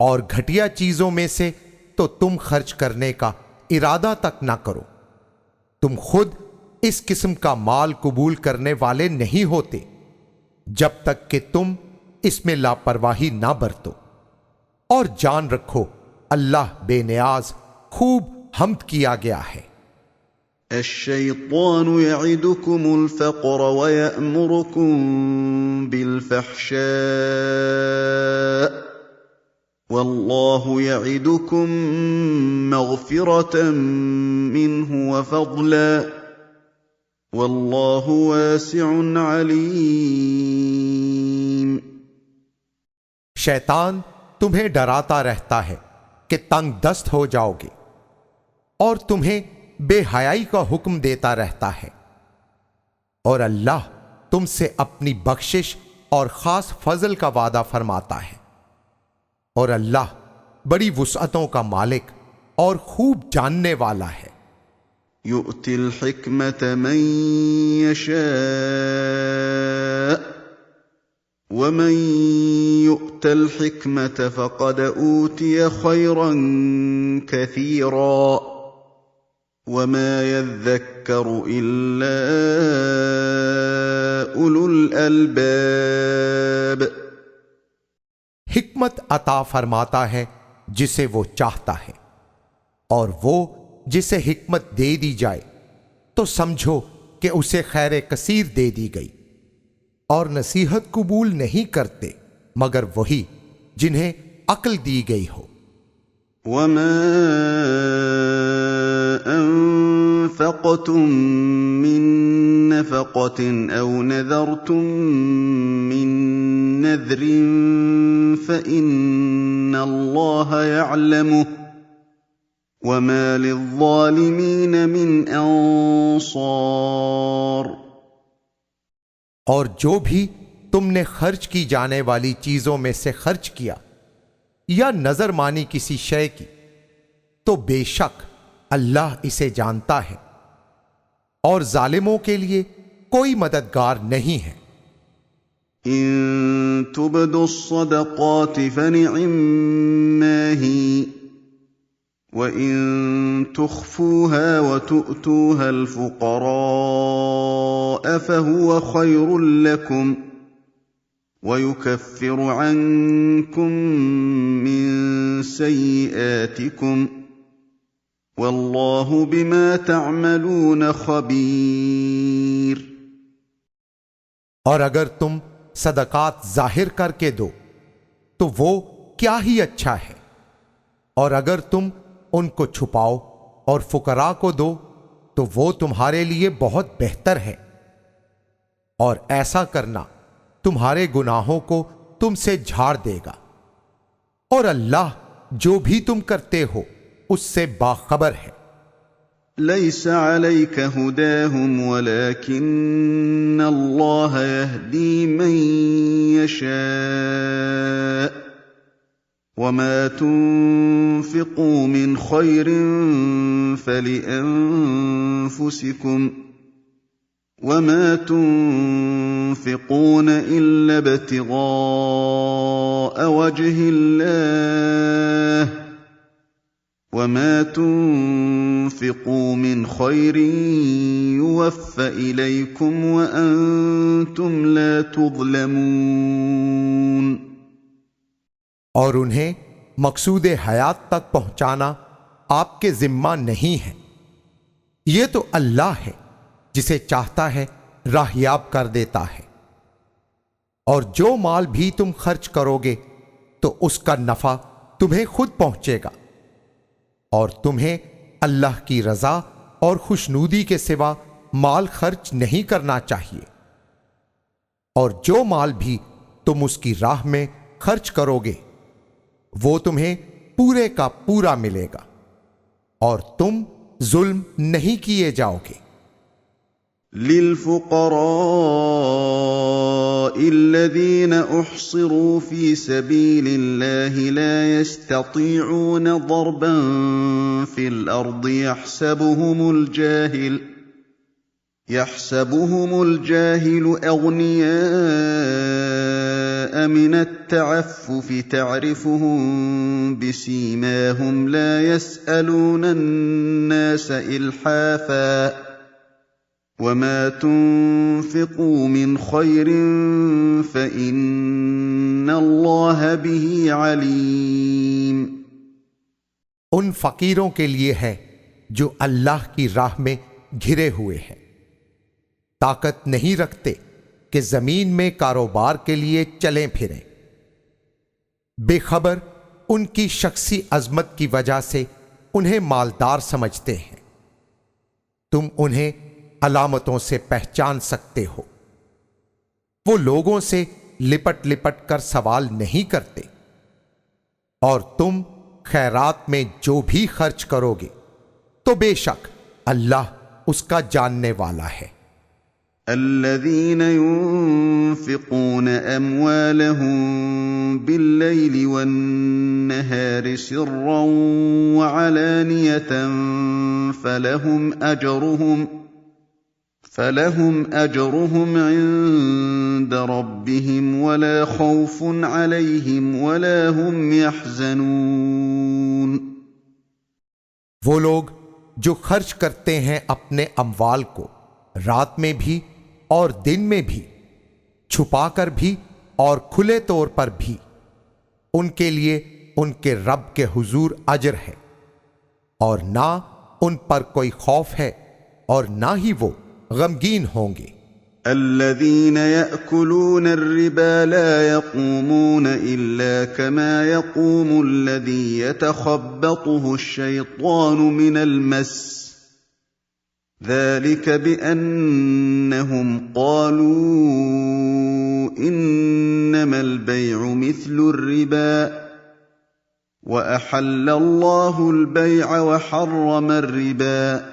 और घटिया चीजों में से तो तुम खर्च करने का इरादा तक ना करो। तुम खुद इस किस्म का माल कबूल करने वाले नहीं होते जब तक कि तुम इसमें लापरवाही ना बरतो, और जान रखो अल्लाह बेनियाज खूब हम्द किया गया है। अश्शैतानु यइदुकुमुल फ़क़्र व यअमुरुकुम बिलफ़हशाअ वल्लाहु यइदुकुम मग़फ़िरतन मिन्हु व फ़ज़लन वल्लाहु वासिउन अलीम। शैतान तुम्हें डराता रहता है कि तंग दस्त हो जाओगे, और तुम्हें बेहयाई का हुक्म देता रहता है, और अल्लाह तुमसे अपनी बख्शिश और खास फजल का वादा फरमाता है, और अल्लाह बड़ी वुसअतों का मालिक और खूब जानने वाला है। युअतिल हिकमत मन यशा व मन युअतल हिकमत फ़क़द ऊतिय खैरन कसीरा वमा यज़्ज़क्करु इल्ला उलुल अलबाब। हिकमत अता फरमाता है जिसे वो चाहता है, और वो जिसे हिकमत दे दी जाए तो समझो कि उसे खैर कसीर दे दी गई, और नसीहत कबूल नहीं करते मगर वही जिन्हें अक्ल दी गई हो। वमा अनफ़क़तुम मिन नफ़क़तिन औ नज़रतुम मिन नज़रिन फ़इन्नल्लाह यअलमुहु वमा लिज़्ज़ालिमीन मिन अंसार। और जो भी तुमने खर्च की जाने वाली चीजों में से खर्च किया या नजर मानी किसी शय की, तो बेशक अल्लाह इसे जानता है, और जालिमों के लिए कोई मददगार नहीं है। इन तुब्दुस्सदक़ाति फनिअम्मा ही व इन तुख्फूहा व तु'तूहल फुक़राअ फहुव खैरुल लकुम व युकफ्फिरु अन्कुम मिन सय्यिआतिकुम वल्लाहु बिमा तअमलून खबीर। और अगर तुम सदकात जाहिर करके दो तो वो क्या ही अच्छा है, और अगर तुम उनको छुपाओ और फुकरा को दो तो वो तुम्हारे लिए बहुत बेहतर है, और ऐसा करना तुम्हारे गुनाहों को तुमसे झाड़ देगा, और अल्लाह जो भी तुम करते हो उससे बाखबर है। ليس عليك هداهم ولكن الله يهدي من يشاء وما تنفقوا من خير فلأنفسكم وما تنفقون إلا ابتغاء وجه الله وما تنفقوا من خير يوفى إليكم وأنتم لا تظلمون। और उन्हें मकसूद हयात तक पहुंचाना आपके जिम्मा नहीं है। यह तो अल्लाह है जिसे चाहता है राहयाब कर देता है। और जो माल भी तुम खर्च करोगे तो उसका नफा तुम्हें खुद पहुंचेगा और तुम्हें अल्लाह की रजा और खुशनूदी के सिवा माल खर्च नहीं करना चाहिए। और जो माल भी तुम उसकी राह में खर्च करोगे वो तुम्हें पूरे का पूरा मिलेगा और तुम जुल्म नहीं किए जाओगे। للفقراء الذين احصروا في سبيل الله لا يستطيعون ضربا في الارض يحسبهم الجاهل اغنياء من التعفف تعرفهم بسيماهم لا يسألون الناس إلحافا وما تنفقوا من خير فإن الله به عليم। उन फकीरों के लिए है जो अल्लाह की राह में घिरे हुए हैं, ताकत नहीं रखते कि जमीन में कारोबार के लिए चलें फिरें। बेखबर उनकी शख्सी अजमत की वजह से उन्हें मालदार समझते हैं। तुम उन्हें अलामतों से पहचान सकते हो। वो लोगों से लिपट लिपट कर सवाल नहीं करते और तुम खैरात में जो भी खर्च करोगे तो बेशक अल्लाह उसका जानने वाला है। الذين ينفقون أموالهم بالليل والنهار سرا وعلانية فلهم أجرهم عند ربهم ولا خوف عليهم ولا هم يحزنون। वो लोग जो खर्च करते हैं अपने अमवाल को रात में भी और दिन में भी, छुपाकर भी और खुले तौर पर भी, उनके लिए उनके रब के हुजूर अजर है और ना उन पर कोई खौफ है और ना ही वो गमगीन होंगे। الذين يأكلون الربا لا يقومون إلا كما يقوم الذي يتخبطه الشيطان من المس ذلك بأنهم قالوا إنما البيع مثل الربا وأحل الله البيع وحرم الربا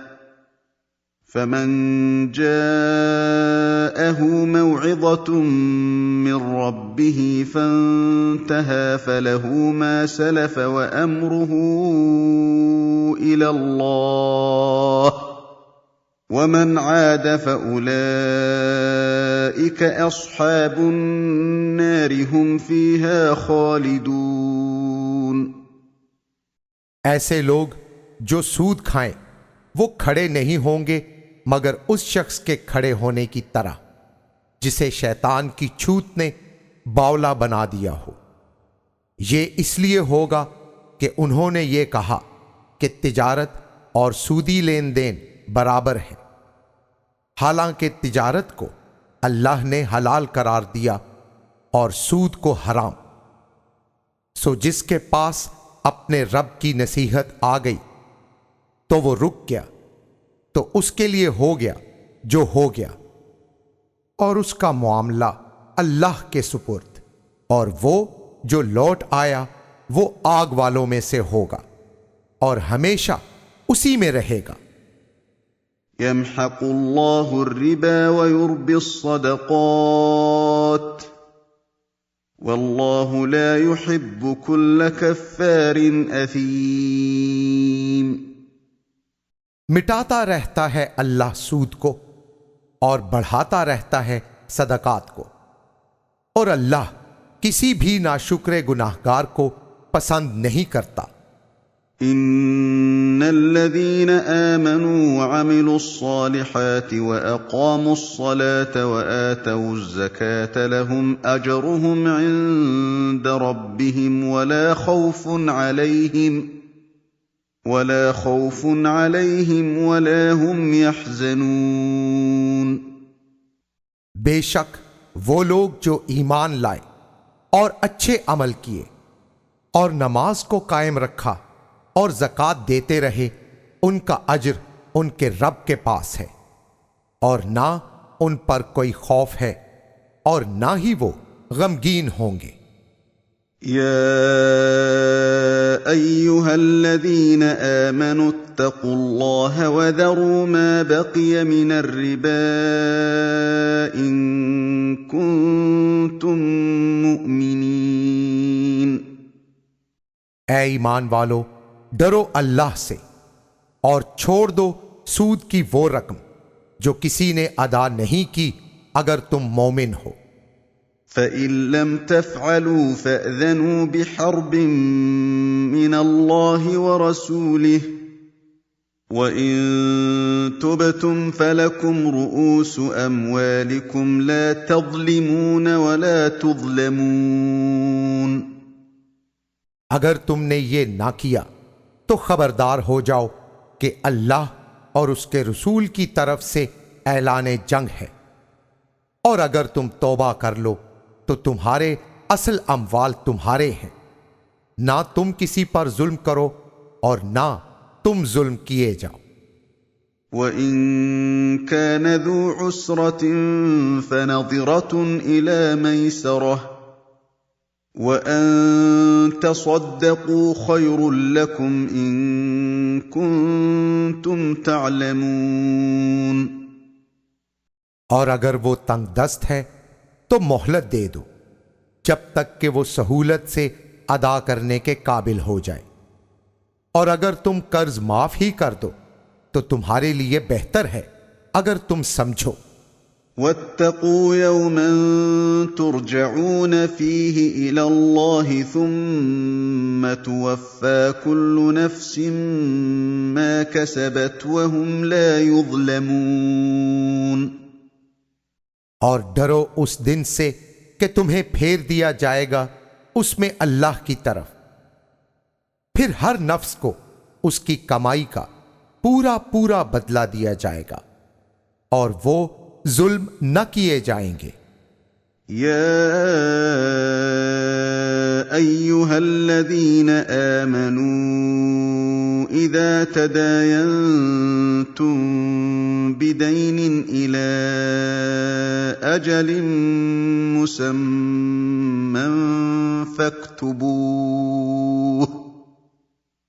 فمن جاءه موعظة من ربه فانتهى فله ما سلف وأمره إلى الله ومن عاد فأولئك أصحاب النار هم فيها خالدون। ऐसे लोग जो सूद खाएं वो खड़े नहीं होंगे मगर उस शख्स के खड़े होने की तरह जिसे शैतान की छूत ने बावला बना दिया हो। ये इसलिए होगा कि उन्होंने ये कहा कि तिजारत और सूदी लेन देन बराबर है, हालांकि तिजारत को अल्लाह ने हलाल करार दिया और सूद को हराम। सो जिसके पास अपने रब की नसीहत आ गई तो वो रुक गया तो उसके लिए हो गया जो हो गया और उसका मामला अल्लाह के सुपुर्द, और वो जो लौट आया वो आग वालों में से होगा और हमेशा उसी में रहेगा। यमहक़ुल्लाहु अर्रिबा व युर्बिस्सदक़ात वल्लाहु ला युहिब्बु कुल्ल कफ़्फ़ारिन असीम। मिटाता रहता है अल्लाह सूद को और बढ़ाता रहता है सदकात को, और अल्लाह किसी भी नाशुक्रे गुनाहगार को पसंद नहीं करता। इन्नल्लज़ीन आमनू व अमिलुस्सालिहाति व अक़ामुस्सलात व आतवुज़्ज़कात लहुम अजरुहुम इंद रब्बिहिम वला खौफुन अलैहिम वला हुम यहज़नून। बेशक वो लोग जो ईमान लाए और अच्छे अमल किए और नमाज को कायम रखा और ज़कात देते रहे, उनका अज्र उनके रब के पास है, और ना उन पर कोई खौफ है और ना ही वो गमगीन होंगे। या अय्युहल्लज़ीन आमनू इत्तक़ुल्लाह व ज़रू मा बक़िय मिनर रिबा इन कुंतुम मुमिनीन। ऐ ईमान वालो, डरो अल्लाह से और छोड़ दो सूद की वो रकम जो किसी ने अदा नहीं की, अगर तुम मोमिन हो। फ़इन लम तफ़अलू फ़अज़नू बिहर्बिन मिनल्लाहि व रसूलिहि व इन तुबतुम फलकुम रुऊसु अम्वालिकुम ला तज़लिमून व ला तुज़लमून। अगर तुमने ये ना किया तो खबरदार हो जाओ कि अल्लाह और उसके रसूल की तरफ से ऐलाने जंग है, और अगर तुम तौबा कर लो तो तुम्हारे असल अमवाल तुम्हारे हैं। ना तुम किसी पर जुल्म करो और ना तुम जुल्म किए जाओ। वइन कान ज़ू उस्रतिन फनज़िरतुन इला मैसरह वअन तसद्दक़ू खैरुल लकुम इन कुंतुम तअलमून। और अगर वो तंगदस्त है तो मोहलत दे दो जब तक कि वो सहूलत से अदा करने के काबिल हो जाए, और अगर तुम कर्ज माफ ही कर दो तो तुम्हारे लिए बेहतर है, अगर तुम समझो। वत्तक़ू यौमन तुरजऊन फीहि इलल्लाहि सुम्म तुवफ़्फ़ा कुल्लु नफ्सिन मा कसबत व हुम ला युज़लमून। और डरो उस दिन से कि तुम्हें फेर दिया जाएगा उसमें अल्लाह की तरफ, फिर हर नफ्स को उसकी कमाई का पूरा पूरा बदला दिया जाएगा और वो जुल्म न किए जाएंगे। या अय्युहल्लज़ीन आमनू इज़ा तदायंतुम बिदैनिन इला अजलिन मुसम्मन फक्तुबूह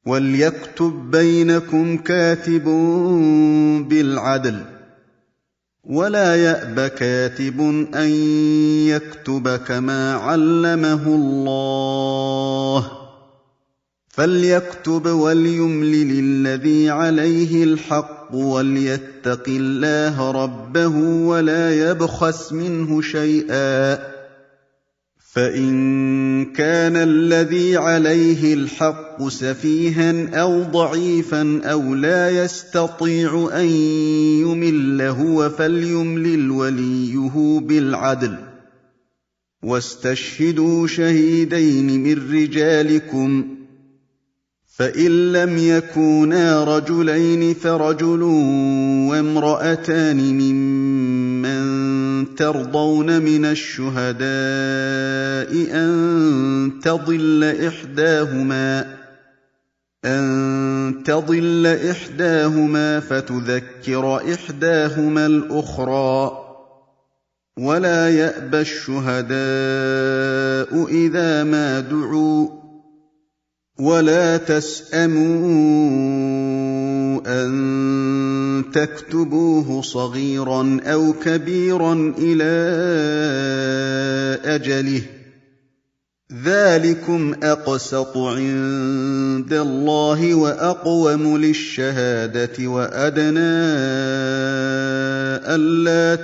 वल्यक्तुब बैनकुम कातिबुन बिलअदल वला यअब कातिबुन अन यक्तुब कमा अल्लमहुल्लाह फल्यक्तुब वल्युमलिल्लज़ी अलैहिल हक़्क़ु वल्यत्तक़िल्लाह रब्बहु वला यबख़स मिन्हु शैअन फ़इन कान الذي عليه الحق سفيها أو ضعيفا أو لا يستطيع أن يمل هو فليملل وليه بالعدل واستشهدوا شهيدين من رجالكم فإن لم يكونا رجلين فرجل وامرأتان ممن ترضون من الشهداء أن تضل إحداهما فتذكر إحداهما الأخرى ولا يأبى الشهداء إذا ما دعوا ولا تسأموا أن تكتبوه صغيرا أو كبيرا إلى أجله ذلكم أقسط عند الله وأقوم للشهادة وأدنى ألا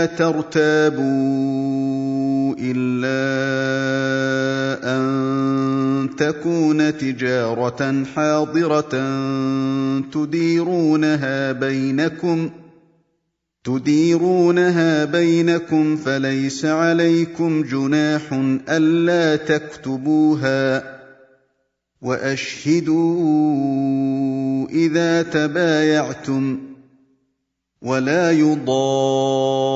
ترتابوا إلا أن تكون تجارة حاضرة تديرونها بينكم فليس عليكم جناح ألا تكتبوها وأشهدوا إذا تبايعتم ولا يضار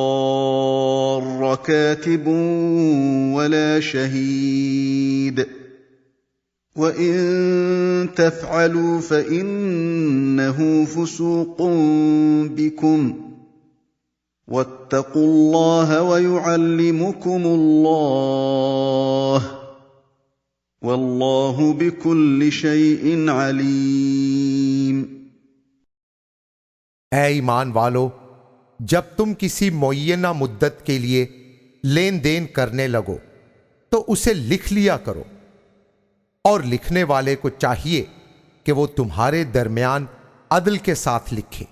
كاتب ولا شهيد وإن تفعلوا فإنه فسوق بكم واتقوا الله ويعلمكم الله والله بكل شيء عليم। ऐ ईमान वालो, जब तुम किसी मुअय्यना मुद्दत के लिए लेन देन करने लगो तो उसे लिख लिया करो, और लिखने वाले को चाहिए कि वो तुम्हारे दरमियान अदल के साथ लिखे,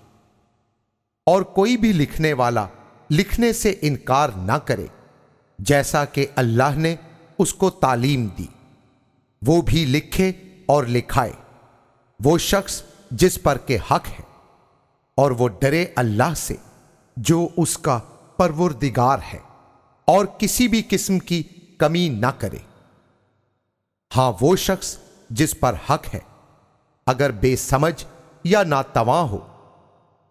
और कोई भी लिखने वाला लिखने से इनकार ना करे जैसा कि अल्लाह ने उसको तालीम दी। वो भी लिखे और लिखाए वो शख्स जिस पर के हक है, और वो डरे अल्लाह से जो उसका परवरदिगार है, और किसी भी किस्म की कमी ना करे। हां, वो शख्स जिस पर हक है अगर बेसमझ या नातवा हो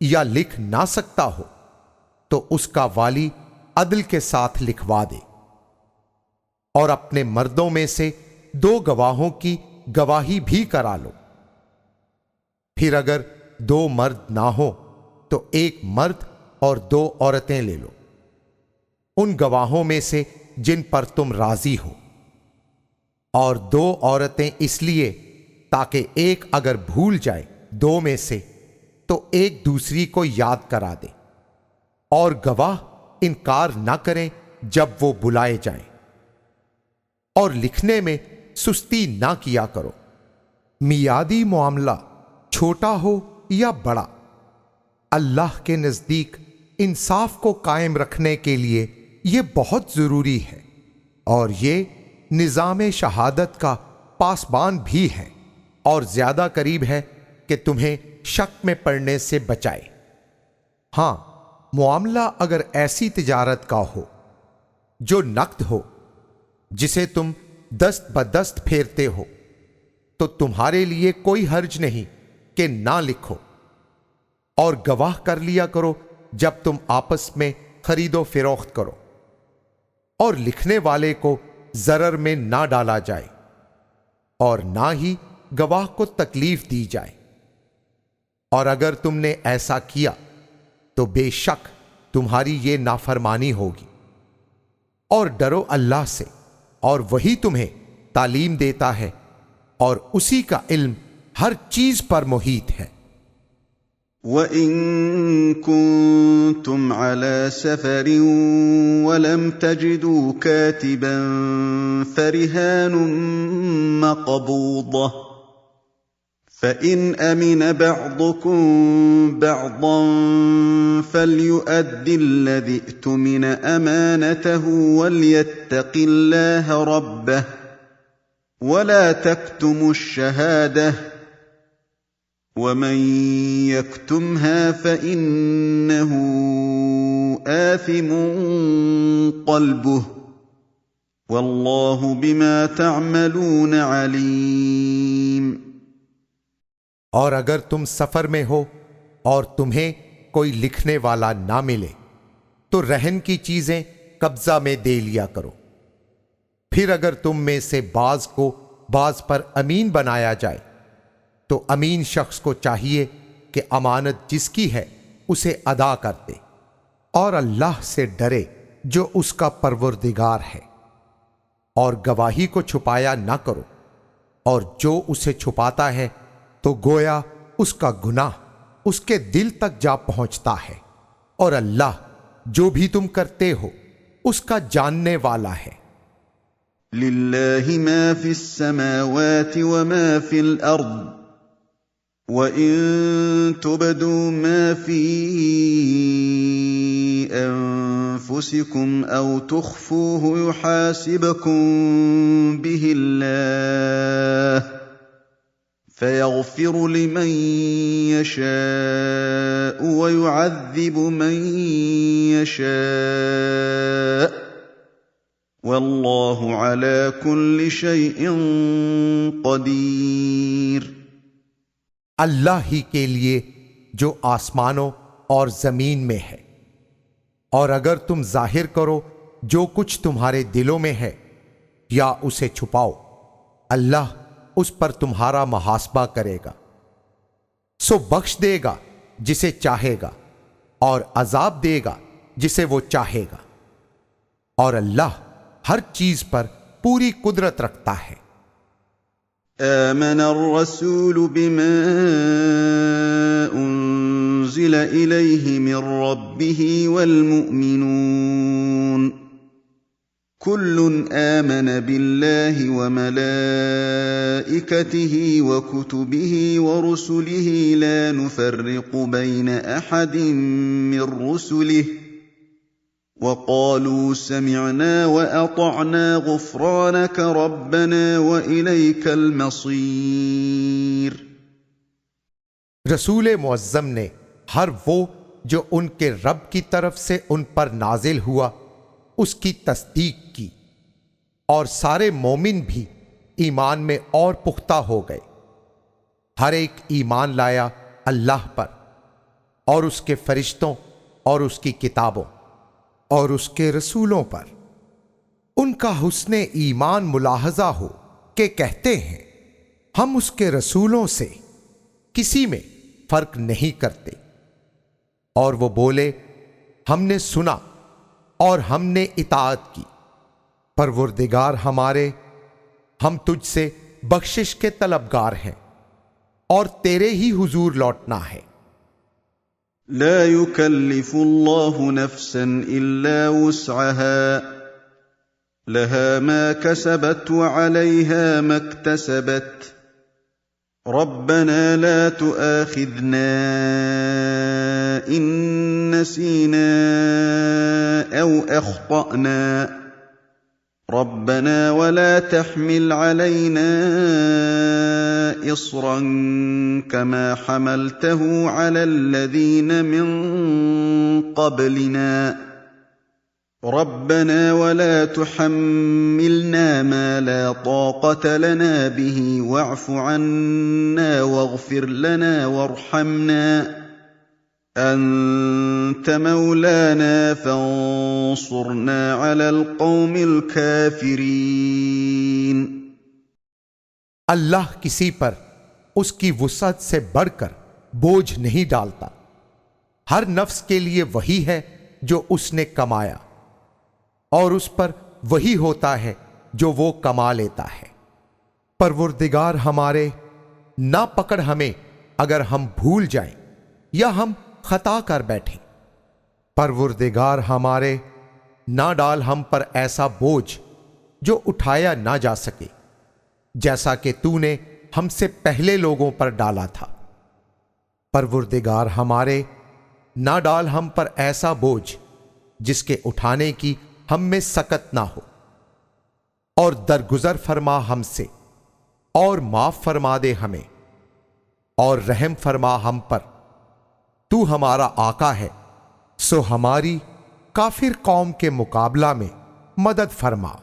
या लिख ना सकता हो तो उसका वाली अदल के साथ लिखवा दे, और अपने मर्दों में से 2 गवाहों की गवाही भी करा लो। फिर अगर 2 मर्द ना हो तो 1 मर्द और 2 औरतें ले लो, उन गवाहों में से जिन पर तुम राजी हो, और 2 औरतें इसलिए ताकि एक अगर भूल जाए 2 में से तो एक दूसरी को याद करा दे, और गवाह इनकार ना करें जब वो बुलाए जाएं, और लिखने में सुस्ती ना किया करो। मियादी मामला छोटा हो या बड़ा, अल्लाह के नजदीक इंसाफ को कायम रखने के लिए यह बहुत जरूरी है, और ये निजाम शहादत का पासबान भी है, और ज्यादा करीब है कि तुम्हें शक में पड़ने से बचाए। हां, मामला अगर ऐसी तिजारत का हो जो नकद हो, जिसे तुम दस्त बदस्त फेरते हो, तो तुम्हारे लिए कोई हर्ज नहीं कि ना लिखो, और गवाह कर लिया करो जब तुम आपस में खरीदो फिरोख्त करो, और लिखने वाले को जरर में ना डाला जाए और ना ही गवाह को तकलीफ दी जाए। और अगर तुमने ऐसा किया तो बेशक तुम्हारी ये नाफरमानी होगी। और डरो अल्लाह से, और वही तुम्हें तालीम देता है, और उसी का इल्म हर चीज पर मुहीत है। وَإِن كُنتُمْ عَلَى سَفَرٍ وَلَمْ تَجِدُوا كَاتِبًا فَرِهَانٌ مَّقْبُوضَةٌ فَإِنْ أَمِنَ بَعْضُكُمْ بَعْضًا فَلْيُؤَدِّ الَّذِي اؤْتُمِنَ أَمَانَتَهُ وَلْيَتَّقِ اللَّهَ رَبَّهُ وَلَا تَكْتُمُوا الشَّهَادَةَ وَمَن يَكْتُمْهَا فَإِنَّهُ آثِمٌ قَلْبُهُ وَاللَّهُ بِمَا تَعْمَلُونَ عَلِيمٌ। और अगर तुम सफर में हो और तुम्हें कोई लिखने वाला ना मिले तो रहन की चीजें कब्जा में दे लिया करो। फिर अगर तुम में से बाज को बाज पर अमीन बनाया जाए तो अमीन शख्स को चाहिए कि अमानत जिसकी है उसे अदा कर दे, और अल्लाह से डरे जो उसका परवरदिगार है, और गवाही को छुपाया ना करो, और जो उसे छुपाता है तो गोया उसका गुनाह उसके दिल तक जा पहुंचता है, और अल्लाह जो भी तुम करते हो उसका जानने वाला है। लिल्लाहि मा फिस समावाति व मा फिल अर्द व इन तुबदू मा फी अनफुसिकुम औ तुख्फूहु युहासिबकुम बिहिल्लाह फयग़फ़िरु लिमन यशाअ व युअज़्ज़िबु मन यशाअ वल्लाहु अला कुल्लि शैइन क़दीर। अल्लाह ही के लिए जो आसमानों और जमीन में है, और अगर तुम जाहिर करो जो कुछ तुम्हारे दिलों में है या उसे छुपाओ, अल्लाह उस पर तुम्हारा मुहासबा करेगा। सो बख्श देगा जिसे चाहेगा और अजाब देगा जिसे वो चाहेगा, और अल्लाह हर चीज पर पूरी कुदरत रखता है। आमन अर्रसूलु बिमा उन्ज़िल इलैहि मिन रब्बिहि वल मुअ्मिनून कुल्लुन आमन बिल्लाहि व मलाइकतिहि व कुतुबिहि व रुसुलिहि ला नुफर्रिक़ु बैन अहदिन मिन रुसुलिहि वक़ालू समिअना व अतअना गुफ़्रानक रब्बना व इलैकल मसीर। रसूल मुअज़्ज़म ने हर वो जो उनके रब की तरफ से उन पर नाजिल हुआ उसकी तस्दीक की, और सारे मोमिन भी ईमान में और पुख्ता हो गए। हर एक ईमान लाया अल्लाह पर और उसके फरिश्तों और उसकी किताबों और उसके रसूलों पर। उनका हुस्ने ईमान मुलाहजा हो के कहते हैं हम उसके रसूलों से किसी में फर्क नहीं करते, और वो बोले हमने सुना और हमने इताअत की। परवरदिगार हमारे, हम तुझसे बख्शिश के तलबगार हैं और तेरे ही हुजूर लौटना है। ला युकल्लिफुल्लाहु नफ्सन इल्ला वुस्अहा लहा मा कसबत व अलैहा मक्तसबत रब्बना ला तुआखिज़ना इन नसीना औ अख्तअना रब्बना वला तहमिल अलैना इस्रन कमा हमलतहु अलल्लज़ीन मिन क़ब्लिना रब्बना वला तुहम्मिलना मा ला ताक़त लना बिही वअफ़ु अन्ना वग़फ़िर लना वरहमना अंत मौलाना फंसुरना अलल क़ौमिल काफ़िरीन। अल्लाह किसी पर उसकी वुसअत से बढ़कर बोझ नहीं डालता। हर नफ्स के लिए वही है जो उसने कमाया, और उस पर वही होता है जो वो कमा लेता है। परवरदिगार हमारे, ना पकड़ हमें अगर हम भूल जाएं या हम खता कर बैठें। परवरदिगार हमारे, ना डाल हम पर ऐसा बोझ जो उठाया ना जा सके, जैसा कि तूने हमसे पहले लोगों पर डाला था। परवरदिगार हमारे, ना डाल हम पर ऐसा बोझ जिसके उठाने की हम में सकत ना हो, और दरगुजर फरमा हमसे और माफ फरमा दे हमें, और रहम फरमा हम पर। तू हमारा आका है, सो हमारी काफिर कौम के मुकाबला में मदद फरमा।